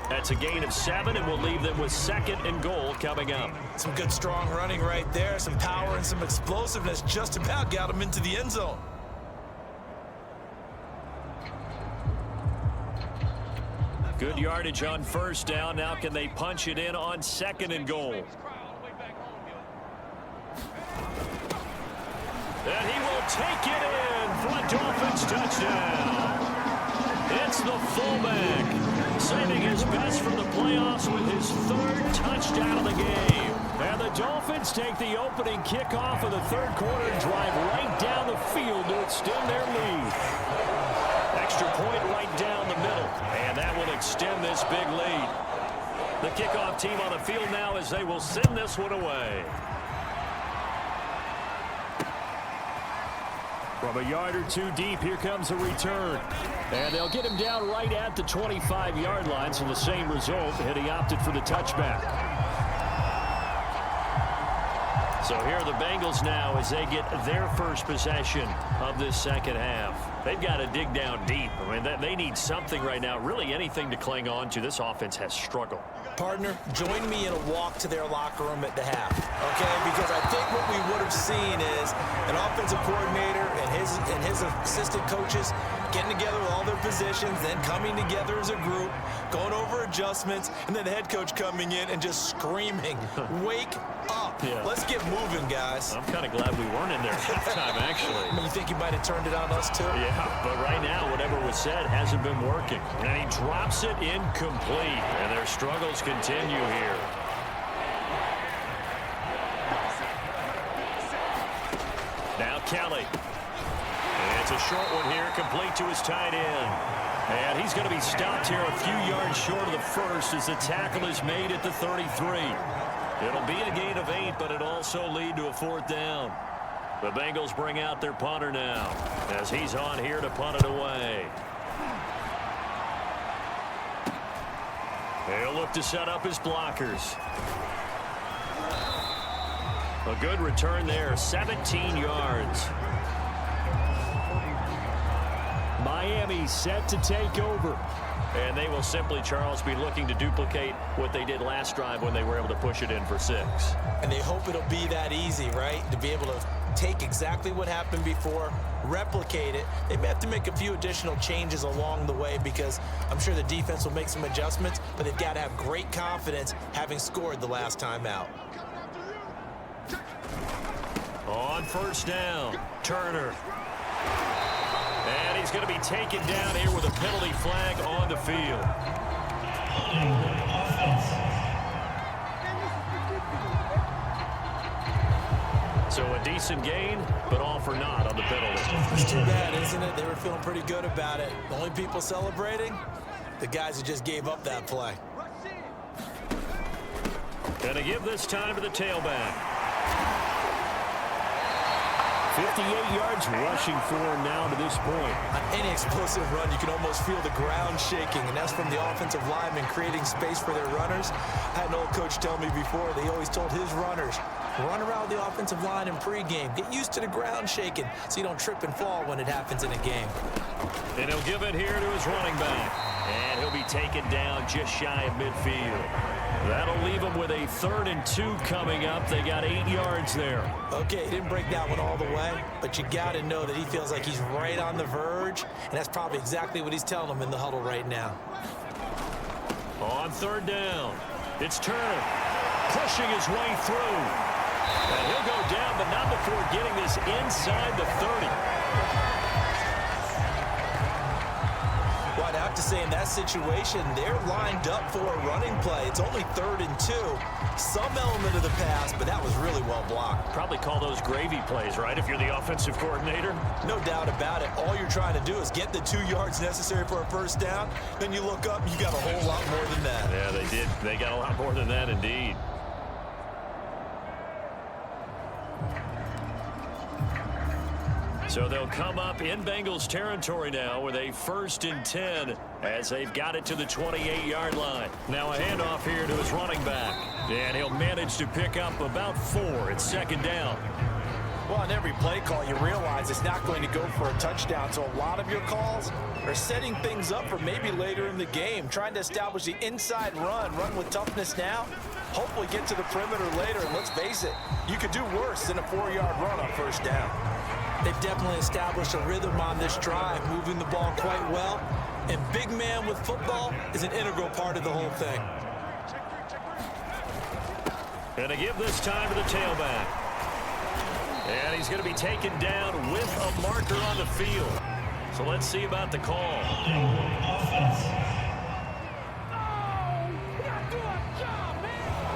[SPEAKER 4] That's a gain of 7, and we'll leave them with 2nd and goal coming up.
[SPEAKER 3] Some good, strong running right there. Some power and some explosiveness just about got him into the end zone.
[SPEAKER 4] Good yardage on 1st down. Now can they punch it in on 2nd and goal? And he will take it in for a Dolphins touchdown. It's the fullback, saving his best from the playoffs with his 3rd touchdown of the game. And the Dolphins take the opening kickoff of the 3rd quarter and drive right down the field to extend their lead. Extra point right down the middle, and that will extend this big lead. The kickoff team on the field now as they will send this one away. From a yard or 2 deep, here comes a return. And they'll get him down right at the 25-yard line, so the same result, and he opted for the touchback. So here are the Bengals now as they get their 1st possession of this 2nd half. They've got to dig down deep. I mean, they need something right now, really anything to cling on to. This offense has struggled.
[SPEAKER 3] Partner, join me in a walk to their locker room at the half, okay? Because I think what we would have seen is an offensive coordinator and his assistant coaches getting together with all their positions, then coming together as a group, going over adjustments, and then the head coach coming in and just screaming, wake up.
[SPEAKER 4] Yeah.
[SPEAKER 3] Let's get moving, guys.
[SPEAKER 4] I'm kind of glad we weren't in there at halftime, actually.
[SPEAKER 3] I mean, you think he might have turned it on us, too?
[SPEAKER 4] Yeah, but right now, whatever was said hasn't been working. And he drops it incomplete, and their struggles continue here. Now Kelly. And it's a short one here, complete to his tight end. And he's going to be stopped here a few yards short of the 1st as the tackle is made at the 33. It'll be a gain of 8, but it'll also lead to a 4th down. The Bengals bring out their punter now as he's on here to punt it away. He'll look to set up his blockers. A good return there, 17 yards. Miami set to take over.
[SPEAKER 2] And they will simply, Charles, be looking to duplicate what they did last drive when they were able to push it in for 6.
[SPEAKER 3] And they hope it'll be that easy, right? To be able to take exactly what happened before, replicate it. They may have to make a few additional changes along the way because I'm sure the defense will make some adjustments, but they've got to have great confidence having scored the last time out.
[SPEAKER 2] On first down, Turner. And he's going to be taken down here with a penalty flag on the field. So a decent gain, but all for naught on the penalty.
[SPEAKER 3] It's too bad, isn't it? They were feeling pretty good about it. The only people celebrating, the guys who just gave up that play.
[SPEAKER 2] Going to give this time to the tailback.
[SPEAKER 4] 58 yards rushing for him now to this point.
[SPEAKER 3] On any explosive run, you can almost feel the ground shaking, and that's from the offensive linemen creating space for their runners. I had an old coach tell me before, they always told his runners, run around the offensive line in pregame. Get used to the ground shaking so you don't trip and fall when it happens in a game.
[SPEAKER 2] And he'll give it here to his running back. And he'll be taken down just shy of midfield. That'll leave them with a 3rd and 2 coming up. They got 8 yards there.
[SPEAKER 3] Okay, he didn't break that one all the way, but you got to know that he feels like he's right on the verge, and that's probably exactly what he's telling them in the huddle right now.
[SPEAKER 2] On 3rd down, it's Turner pushing his way through. And he'll go down, but not before getting this inside the 30.
[SPEAKER 3] Well, I'd have to say in that situation, they're lined up for a running play. It's only 3rd and 2. Some element of the pass, but that was really well blocked.
[SPEAKER 2] Probably call those gravy plays, right, if you're the offensive coordinator?
[SPEAKER 3] No doubt about it. All you're trying to do is get the 2 yards necessary for a first down. Then you look up, and you got a whole lot more than that.
[SPEAKER 2] Yeah, they did. They got a lot more than that, indeed. So they'll come up in Bengals territory now with a 1st and 10 as they've got it to the 28-yard line. Now a handoff here to his running back. And he'll manage to pick up about 4. It's 2nd down.
[SPEAKER 3] Well, on every play call, you realize it's not going to go for a touchdown. So a lot of your calls are setting things up for maybe later in the game, trying to establish the inside run with toughness now, hopefully get to the perimeter later. And let's face it, you could do worse than a 4-yard run on first down. They've definitely established a rhythm on this drive, moving the ball quite well. And big man with football is an integral part of the whole thing.
[SPEAKER 2] Going to give this time to the tailback. And he's going to be taken down with a marker on the field. So let's see about the call.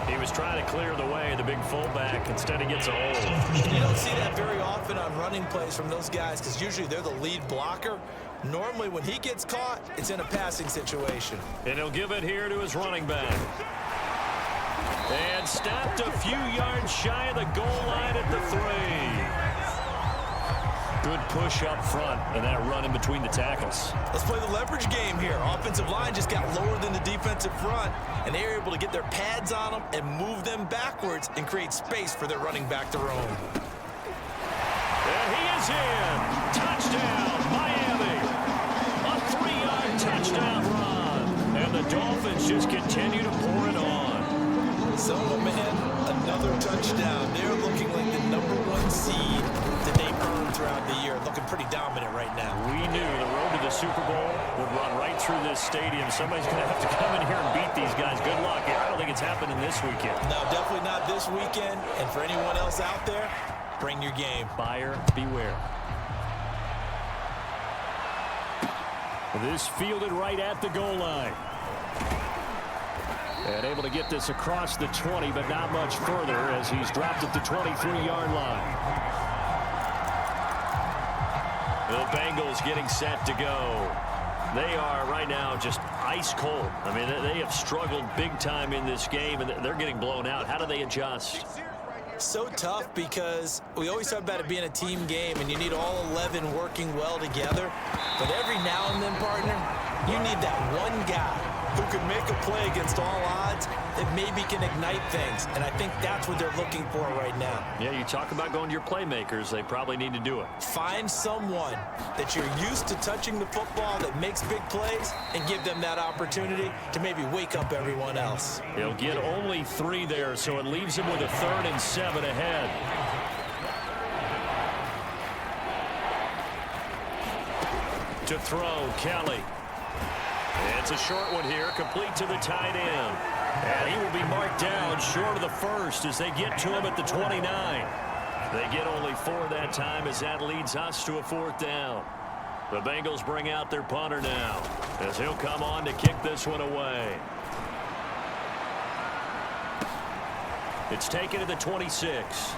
[SPEAKER 2] He was trying to clear the way, the big fullback. Instead, he gets a hold.
[SPEAKER 3] You don't see that very often on running plays from those guys because usually they're the lead blocker. Normally, when he gets caught, it's in a passing situation.
[SPEAKER 2] And he'll give it here to his running back. And stopped a few yards shy of the goal line at the 3. Good push up front and that run in between the tackles.
[SPEAKER 3] Let's play the leverage game here. Offensive line just got lower than the defensive front, and they were able to get their pads on them and move them backwards and create space for their running back to roam.
[SPEAKER 2] And he is in. Touchdown, Miami. A 3-yard touchdown run. And the Dolphins just continue to pour it on.
[SPEAKER 3] So, man, another touchdown. They're looking like the #1 seed that they've earned throughout the year. Looking pretty dominant right now.
[SPEAKER 2] We knew the road to the Super Bowl would run right through this stadium. Somebody's going to have to come in here and beat these guys. Good luck. I don't think it's happening this weekend.
[SPEAKER 3] No, definitely not this weekend. And for anyone else out there, bring your game.
[SPEAKER 2] Buyer beware.
[SPEAKER 4] This fielded right at the goal line. And able to get this across the 20, but not much further as he's dropped at the 23-yard line.
[SPEAKER 2] The Bengals getting set to go. They are right now just ice cold. I mean, they have struggled big time in this game, and they're getting blown out. How do they adjust?
[SPEAKER 3] So tough because we always talk about it being a team game, and you need all 11 working well together. But every now and then, partner, you need that one guy who can make a play against all odds that maybe can ignite things, and I think that's what they're looking for right now.
[SPEAKER 2] Yeah, you talk about going to your playmakers. They probably need to do it.
[SPEAKER 3] Find someone that you're used to touching the football that makes big plays and give them that opportunity to maybe wake up everyone else.
[SPEAKER 2] He'll get only 3 there, so it leaves him with a 3rd and 7 ahead. To throw, Kelly. It's a short one here, complete to the tight end. And he will be marked down short of the first as they get to him at the 29. They get only 4 that time as that leads us to a 4th down. The Bengals bring out their punter now as he'll come on to kick this one away. It's taken to the 26.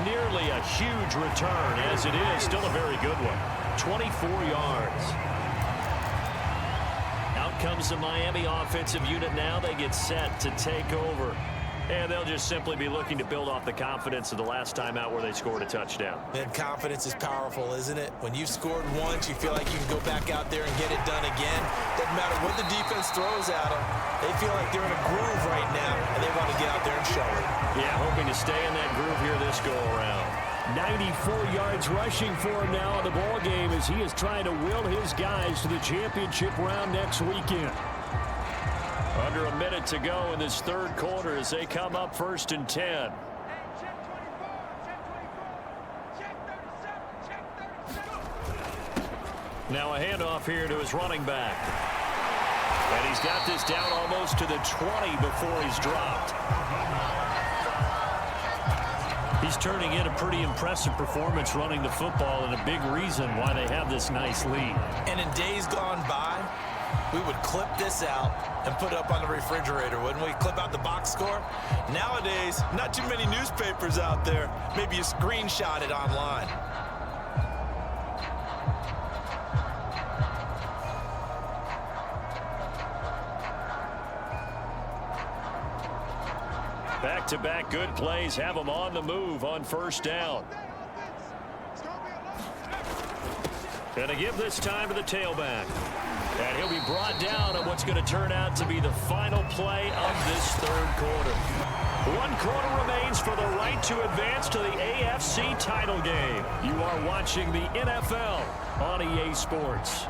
[SPEAKER 2] Nearly a huge return, as it is still a very good one. 24 yards. Out comes the Miami offensive unit now. They get set to take over. And they'll just simply be looking to build off the confidence of the last time out where they scored a touchdown.
[SPEAKER 3] And confidence is powerful, isn't it? When you've scored once, you feel like you can go back out there and get it done again. Doesn't matter what the defense throws at them. They feel like they're in a groove right now, and they want to get out there and show it.
[SPEAKER 2] Yeah, hoping to stay in that groove here this go-around.
[SPEAKER 4] 94 yards rushing for him now in the ball game as he is trying to will his guys to the championship round next weekend.
[SPEAKER 2] Under a minute to go in this 3rd quarter as they come up 1st and 10. Now a handoff here to his running back. And he's got this down almost to the 20 before he's dropped. He's turning in a pretty impressive performance running the football and a big reason why they have this nice lead.
[SPEAKER 3] And in days gone by, we would clip this out and put it up on the refrigerator, wouldn't we? Clip out the box score. Nowadays, not too many newspapers out there. Maybe you screenshot it online.
[SPEAKER 2] Back-to-back good plays have them on the move on 1st down. And to give this time to the tailback. And he'll be brought down on what's going to turn out to be the final play of this 3rd quarter. 1 quarter remains for the right to advance to the AFC title game. You are watching the NFL on EA Sports.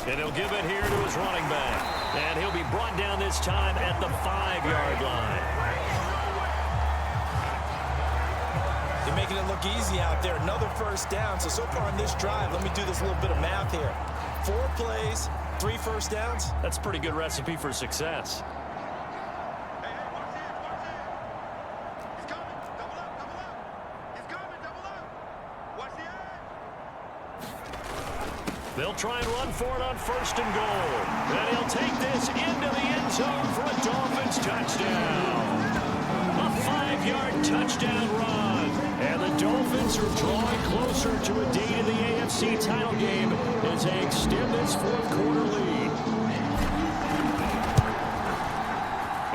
[SPEAKER 2] And he'll give it here to his running back. And he'll be brought down this time at the 5-yard line.
[SPEAKER 3] They're making it look easy out there. Another 1st down. So far in this drive, let me do this little bit of math here. 4 plays, 3 1st downs.
[SPEAKER 2] That's a pretty good recipe for success. They'll try and run for it on 1st and goal. And he'll take this into the end zone for a Dolphins touchdown. A 5-yard touchdown run. And the Dolphins are drawing closer to a date in the AFC title game as they extend this 4th quarter lead.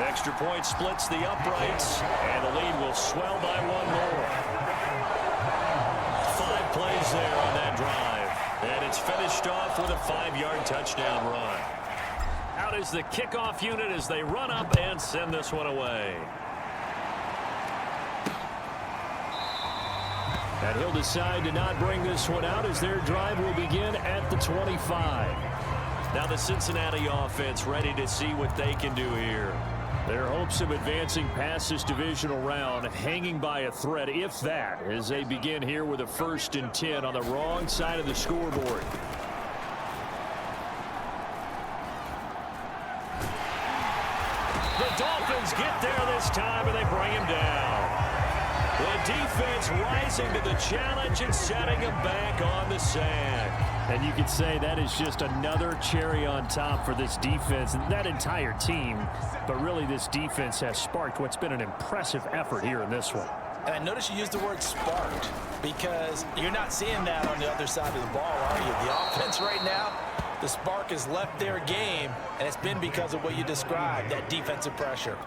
[SPEAKER 2] Extra point splits the uprights, and the lead will swell by 1 more. 5 plays there on that drive. And it's finished off with a 5-yard touchdown run. Out is the kickoff unit as they run up and send this one away.
[SPEAKER 4] And he'll decide to not bring this one out as their drive will begin at the 25.
[SPEAKER 2] Now the Cincinnati offense ready to see what they can do here.
[SPEAKER 4] Their hopes of advancing past this divisional round hanging by a thread, if that, as they begin here with a 1st and 10 on the wrong side of the scoreboard.
[SPEAKER 2] The Dolphins get there this time, and they bring him down. The defense rising to the challenge and setting him back on the sack.
[SPEAKER 4] And you could say that is just another cherry on top for this defense and that entire team. But really, this defense has sparked what's been an impressive effort here in this one.
[SPEAKER 3] And I notice you used the word sparked because you're not seeing that on the other side of the ball, are you? The offense right now, the spark has left their game, and it's been because of what you described, that defensive pressure.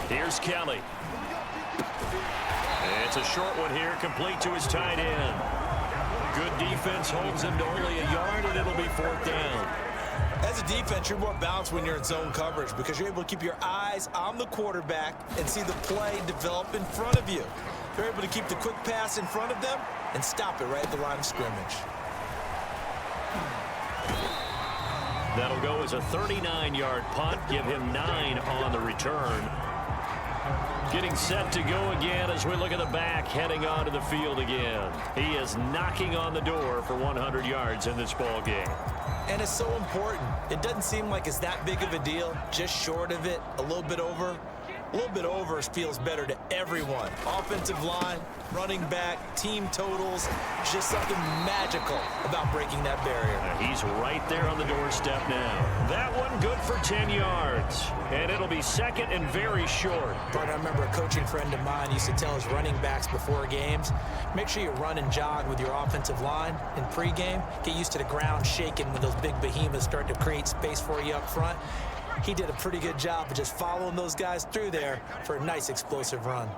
[SPEAKER 2] Here's Kelly. It's a short one here, complete to his tight end. Good defense holds him to only a yard, and it'll be 4th down.
[SPEAKER 3] As a defense, you're more balanced when you're in zone coverage because you're able to keep your eyes on the quarterback and see the play develop in front of you. You're able to keep the quick pass in front of them and stop it right at the line of scrimmage.
[SPEAKER 2] That'll go as a 39-yard punt, give him 9 on the return. Getting set to go again as we look at the back, heading onto the field again. He is knocking on the door for 100 yards in this ball game.
[SPEAKER 3] And it's so important. It doesn't seem like it's that big of a deal, just short of it, a little bit over. A little bit over feels better to everyone. Offensive line, running back, team totals, just something magical about breaking that barrier.
[SPEAKER 2] He's right there on the doorstep now. That one good for 10 yards. And it'll be 2nd and very short.
[SPEAKER 3] But I remember a coaching friend of mine used to tell his running backs before games, make sure you run and jog with your offensive line in pregame. Get used to the ground shaking when those big behemoths start to create space for you up front. He did a pretty good job of just following those guys through there for a nice explosive run.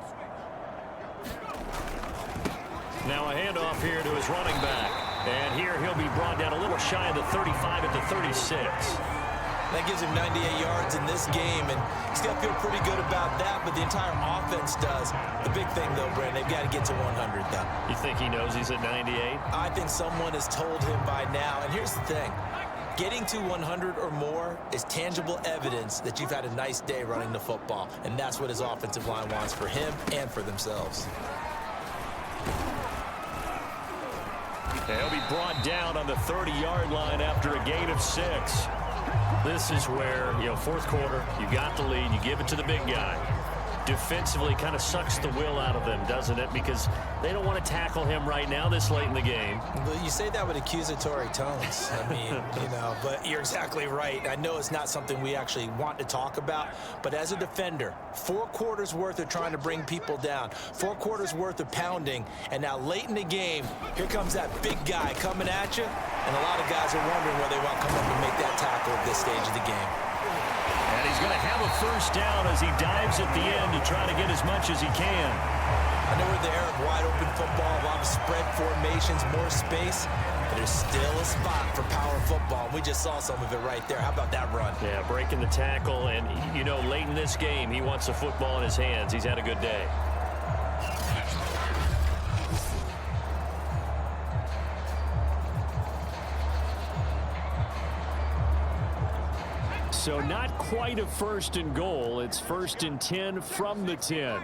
[SPEAKER 2] Now a handoff here to his running back. And here he'll be brought down a little shy of the 35 at the 36.
[SPEAKER 3] That gives him 98 yards in this game, and he's got to feel pretty good about that, but the entire offense does. The big thing, though, Brandon, they've got to get to 100, though.
[SPEAKER 2] You think he knows he's at 98?
[SPEAKER 3] I think someone has told him by now, and here's the thing. Getting to 100 or more is tangible evidence that you've had a nice day running the football, and that's what his offensive line wants for him and for themselves.
[SPEAKER 2] He'll be brought down on the 30-yard line after a gain of 6. This is where, 4th quarter, you got the lead, you give it to the big guy. Defensively kind of sucks the will out of them, doesn't it? Because they don't want to tackle him right now this late in the game.
[SPEAKER 3] Well, you say that with accusatory tones. I mean, but you're exactly right. I know it's not something we actually want to talk about, but as a defender, 4 quarters worth of trying to bring people down, 4 quarters worth of pounding, and now late in the game, here comes that big guy coming at you, and a lot of guys are wondering whether they want to come up and make that tackle at this stage of the game.
[SPEAKER 2] And he's going to have a 1st down as he dives at the end to try to get as much as he can.
[SPEAKER 3] I know we're the era of wide open football, a lot of spread formations, more space, but there's still a spot for power football. We just saw some of it right there. How about that run?
[SPEAKER 2] Yeah, breaking the tackle, and, late in this game, he wants the football in his hands. He's had a good day.
[SPEAKER 4] So not quite a 1st and goal. It's 1st and 10 from the 10.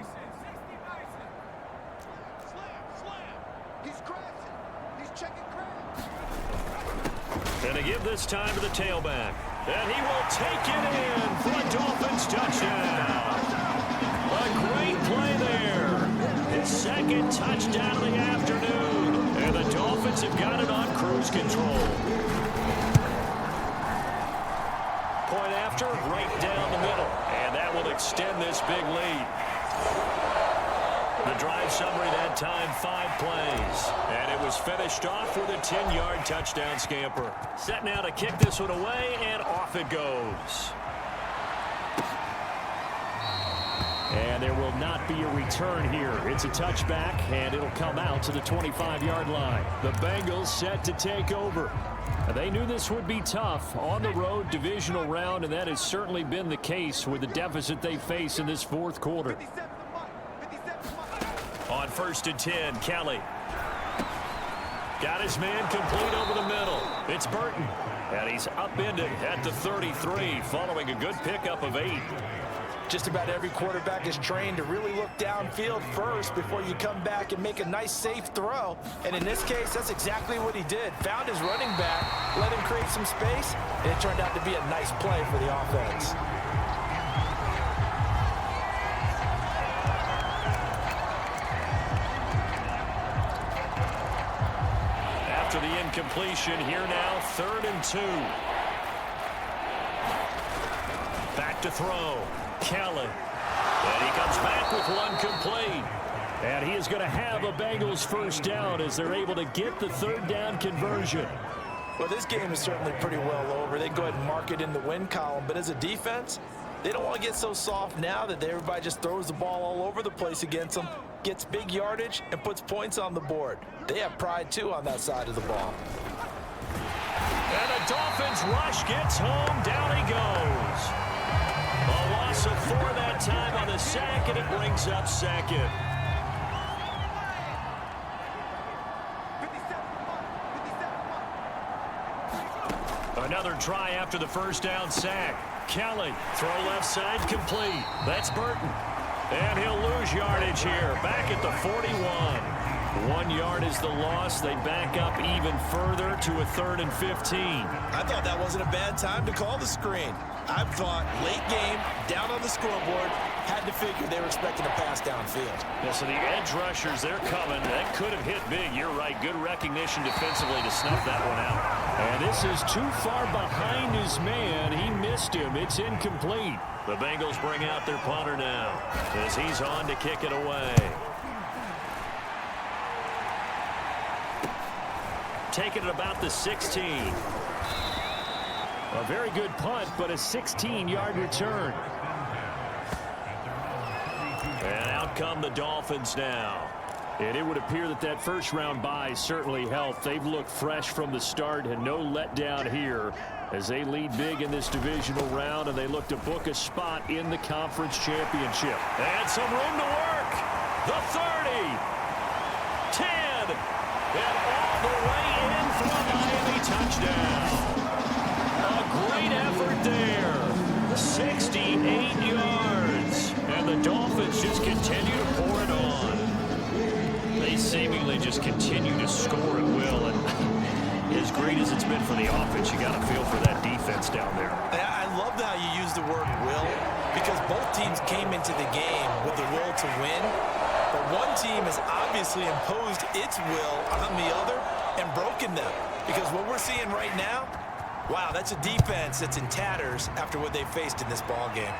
[SPEAKER 2] And to give this time to the tailback. And he will take it in for a Dolphins touchdown. A great play there. His 2nd touchdown of the afternoon. And the Dolphins have got it on cruise control. Point after, right down the middle. And that will extend this big lead. The drive summary that time, 5 plays. And it was finished off with a 10-yard touchdown scamper. Set now to kick this one away, and off it goes.
[SPEAKER 4] And there will not be a return here. It's a touchback, and it'll come out to the 25-yard line. The Bengals set to take over. They knew this would be tough on the road, divisional round, and that has certainly been the case with the deficit they face in this 4th quarter.
[SPEAKER 2] On 1st and 10, Kelly. Got his man complete over the middle. It's Burton. And he's upended at the 33 following a good pickup of 8.
[SPEAKER 3] Just about every quarterback is trained to really look downfield first before you come back and make a nice, safe throw. And in this case, that's exactly what he did. Found his running back, let him create some space, and it turned out to be a nice play for the offense.
[SPEAKER 4] After the incompletion, here now, 3rd and 2. Back to throw. Kelly. And he comes back with one complete. And he is going to have a Bengals first down as they're able to get the 3rd down conversion.
[SPEAKER 3] Well, this game is certainly pretty well over. They go ahead and mark it in the win column. But as a defense, they don't want to get so soft now that everybody just throws the ball all over the place against them, gets big yardage, and puts points on the board. They have pride, too, on that side of the ball.
[SPEAKER 4] And the Dolphins rush gets home. Down he goes. A loss of 4 that time on the sack, and it brings up 2nd. Another try after the first down sack. Kelly, throw left side, complete. That's Burton. And he'll lose yardage here, back at the 41. 1 yard is the loss. They back up even further to a 3rd and 15.
[SPEAKER 3] I thought that wasn't a bad time to call the screen. I thought late game, down on the scoreboard, had to figure they were expecting a pass downfield.
[SPEAKER 4] Yeah, so the edge rushers, they're coming. That could have hit big. You're right. Good recognition defensively to snuff that one out. And this is too far behind his man. He missed him. It's incomplete. The Bengals bring out their punter now as he's on to kick it away. Taking it about the 16. A very good punt, but a 16-yard return. And out come the Dolphins now. And it would appear that that first-round bye certainly helped. They've looked fresh from the start and no letdown here as they lead big in this divisional round, and they look to book a spot in the conference championship. And some room to work. The 30. 10. And all the way in for a Miami touchdown. A great effort there. 68 yards. And the Dolphins just continue to pour it on. They seemingly just continue to score at will. And as great as it's been for the offense, you got to feel for that defense down there.
[SPEAKER 3] I love how you use the word will, because both teams came into the game with the will to win. But one team has obviously imposed its will on the other and broken them. Because what we're seeing right now, wow, that's a defense that's in tatters after what they faced in this ball game.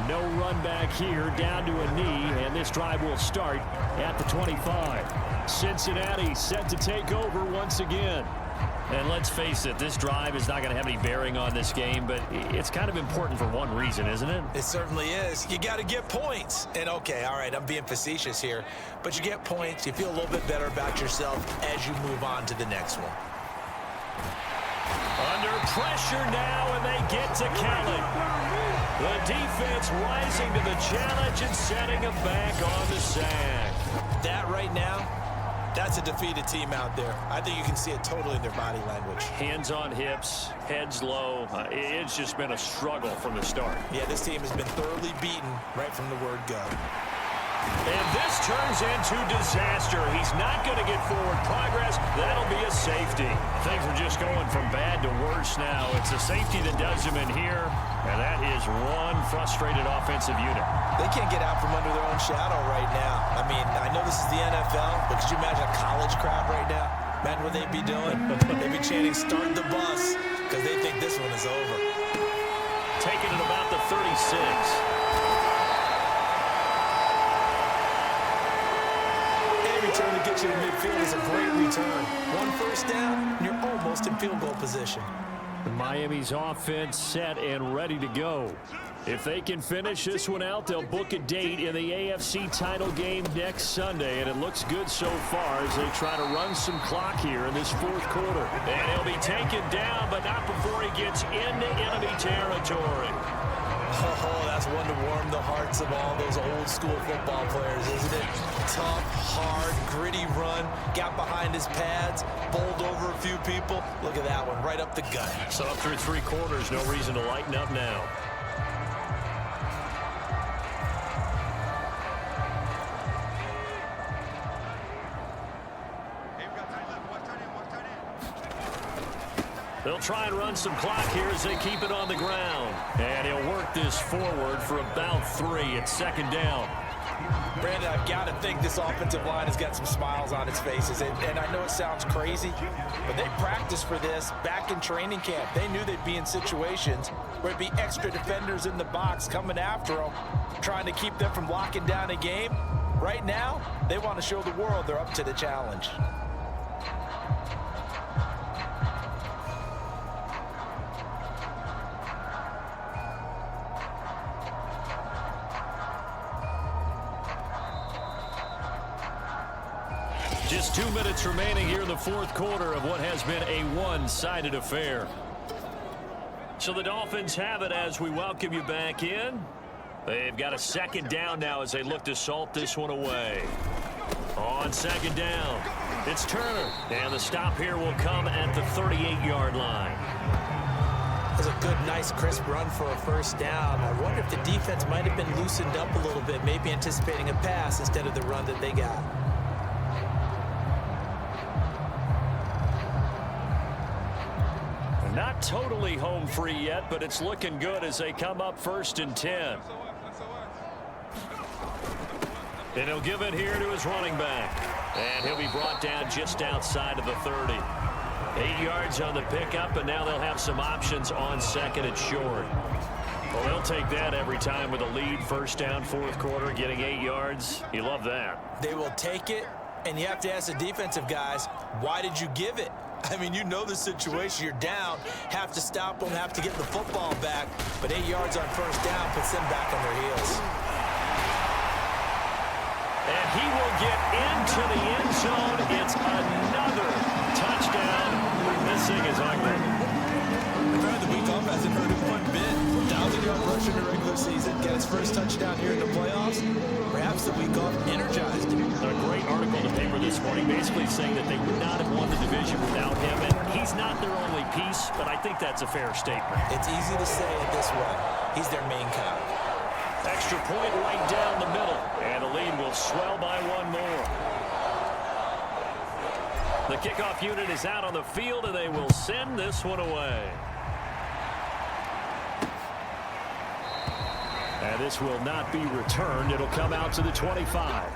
[SPEAKER 4] No run back here, down to a knee, and this drive will start at the 25. Cincinnati set to take over once again. And let's face it, this drive is not going to have any bearing on this game, but it's kind of important for one reason, isn't it?
[SPEAKER 3] It certainly is. You got to get points. And okay, all right, I'm being facetious here, but you get points, you feel a little bit better about yourself as you move on to the next one.
[SPEAKER 4] Under pressure now, and they get to Kelly. The defense rising to the challenge and setting him back on the sack.
[SPEAKER 3] That right now, that's a defeated team out there. I think you can see it totally in their body language.
[SPEAKER 4] Hands on hips, heads low. It's just been a struggle from the start.
[SPEAKER 3] Yeah, this team has been thoroughly beaten right from the word go.
[SPEAKER 4] And this turns into disaster. He's not going to get forward progress. That'll be a safety. Things are just going from bad to worse now. It's a safety that does him in here, and that is one frustrated offensive unit.
[SPEAKER 3] They can't get out from under their own shadow right now. I mean, I know this is the NFL, but could you imagine a college crowd right now? Imagine what they'd be doing. They'd be chanting, "Start the bus," because they think this one is over.
[SPEAKER 4] Taking it about the 36.
[SPEAKER 3] Return to get you to midfield is a great return. One first down, and you're almost in field goal position.
[SPEAKER 4] Miami's offense set and ready to go. If they can finish this one out, they'll book a date in the AFC title game next Sunday, and it looks good so far as they try to run some clock here in this fourth quarter. And he'll be taken down, but not before he gets into enemy territory.
[SPEAKER 3] Oh, that's one to warm the hearts of all those old school football players, isn't it? Tough, hard, gritty. gritty run, got behind his pads, bowled over a few people. Look at that one, right up the gut.
[SPEAKER 2] So up through 3 quarters, no reason to lighten up now. They'll try and run some clock here as they keep it on the ground. And he'll work this forward for about 3. It's 2nd down.
[SPEAKER 3] Brandon, I've got to think this offensive line has got some smiles on its faces. And I know it sounds crazy, but they practiced for this back in training camp. They knew they'd be in situations where it'd be extra defenders in the box coming after them, trying to keep them from locking down a game. Right now, they want to show the world they're up to the challenge.
[SPEAKER 4] Just 2 minutes remaining here in the 4th quarter of what has been a one-sided affair.
[SPEAKER 2] So the Dolphins have it as we welcome you back in. They've got a 2nd down now as they look to salt this one away. On 2nd down, it's Turner. And the stop here will come at the 38-yard line.
[SPEAKER 3] That's a good, nice, crisp run for a 1st down. I wonder if the defense might have been loosened up a little bit, maybe anticipating a pass instead of the run that they got.
[SPEAKER 4] Not totally home free yet, but it's looking good as they come up 1st and 10. And he'll give it here to his running back. And he'll be brought down just outside of the 30. 8 yards on the pickup, and now they'll have some options on 2nd and short. Well, they'll take that every time with a lead. 1st down, 4th quarter, getting 8 yards. You love that.
[SPEAKER 3] They will take it, and you have to ask the defensive guys, why did you give it? I mean, you know the situation. You're down, have to stop them, have to get the football back. But 8 yards on 1st down puts them back on their heels.
[SPEAKER 4] And he will get into the end zone. It's another touchdown. Missing is ugly.
[SPEAKER 3] I've heard the week off hasn't hurt him one bit. 1,000-yard rush in the regular season, get his first touchdown here in the playoffs. Perhaps the week off energized him.
[SPEAKER 4] A great article in the paper this morning basically saying that they would not have won the division without him. And he's not their only piece, but I think that's a fair statement.
[SPEAKER 3] It's easy to say it this way. He's their main cog.
[SPEAKER 4] Extra point right down the middle. And the lead will swell by 1 more. The kickoff unit is out on the field, and they will send this one away. And this will not be returned. It'll come out to the 25.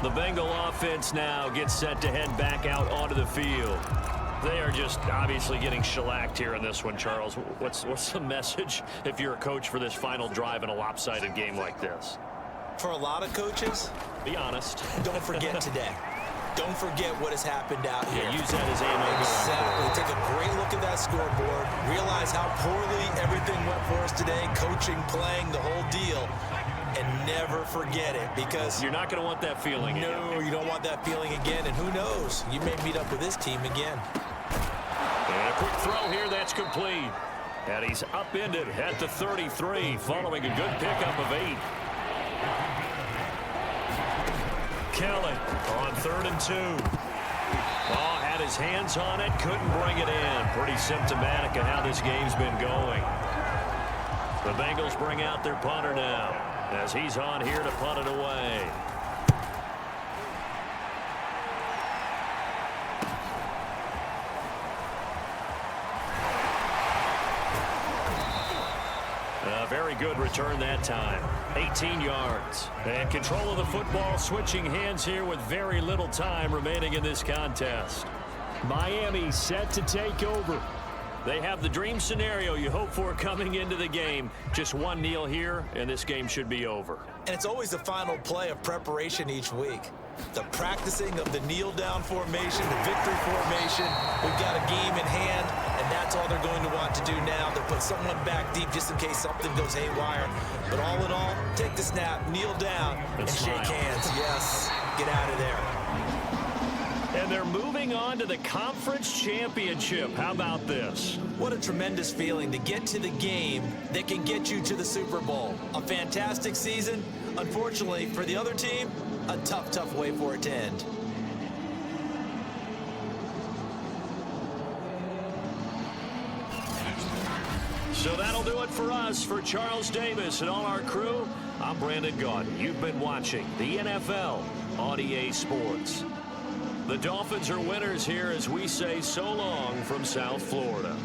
[SPEAKER 4] The Bengal offense now gets set to head back out onto the field. They are just obviously getting shellacked here in this one, Charles. What's the message if you're a coach for this final drive in a lopsided game like this?
[SPEAKER 3] For a lot of coaches,
[SPEAKER 4] be honest.
[SPEAKER 3] Don't forget today. Don't forget what has happened out here.
[SPEAKER 4] Yeah, use that as ammo.
[SPEAKER 3] Exactly. Take a great look at that scoreboard. Realize how poorly everything went for us today. Coaching, playing, the whole deal. And never forget it, because
[SPEAKER 4] you're not going to want that feeling again.
[SPEAKER 3] No, you don't want that feeling again. And who knows? You may meet up with this team again.
[SPEAKER 2] And a quick throw here that's complete. And he's upended at the 33 following a good pickup of 8. Kelly on 3rd and 2. Oh, had his hands on it, couldn't bring it in. Pretty symptomatic of how this game's been going. The Bengals bring out their punter now as he's on here to punt it away. A very good return that time. 18 yards. And control of the football switching hands here with very little time remaining in this contest.
[SPEAKER 4] Miami set to take over.
[SPEAKER 2] They have the dream scenario you hope for coming into the game. Just one kneel here, and this game should be over.
[SPEAKER 3] And it's always the final play of preparation each week. The practicing of the kneel-down formation, the victory formation. We've got a game in hand, and that's all they're going to want to do now. They'll put someone back deep just in case something goes haywire. But all in all, take the snap, kneel down, and shake hands. Yes, get out of there.
[SPEAKER 4] And they're moving on to the conference championship. How about this?
[SPEAKER 3] What a tremendous feeling to get to the game that can get you to the Super Bowl. A fantastic season. Unfortunately, for the other team, a tough, tough way for it to end.
[SPEAKER 2] So that'll do it for us. For Charles Davis and all our crew, I'm Brandon Gaudin. You've been watching the NFL on EA Sports. The Dolphins are winners here as we say so long from South Florida.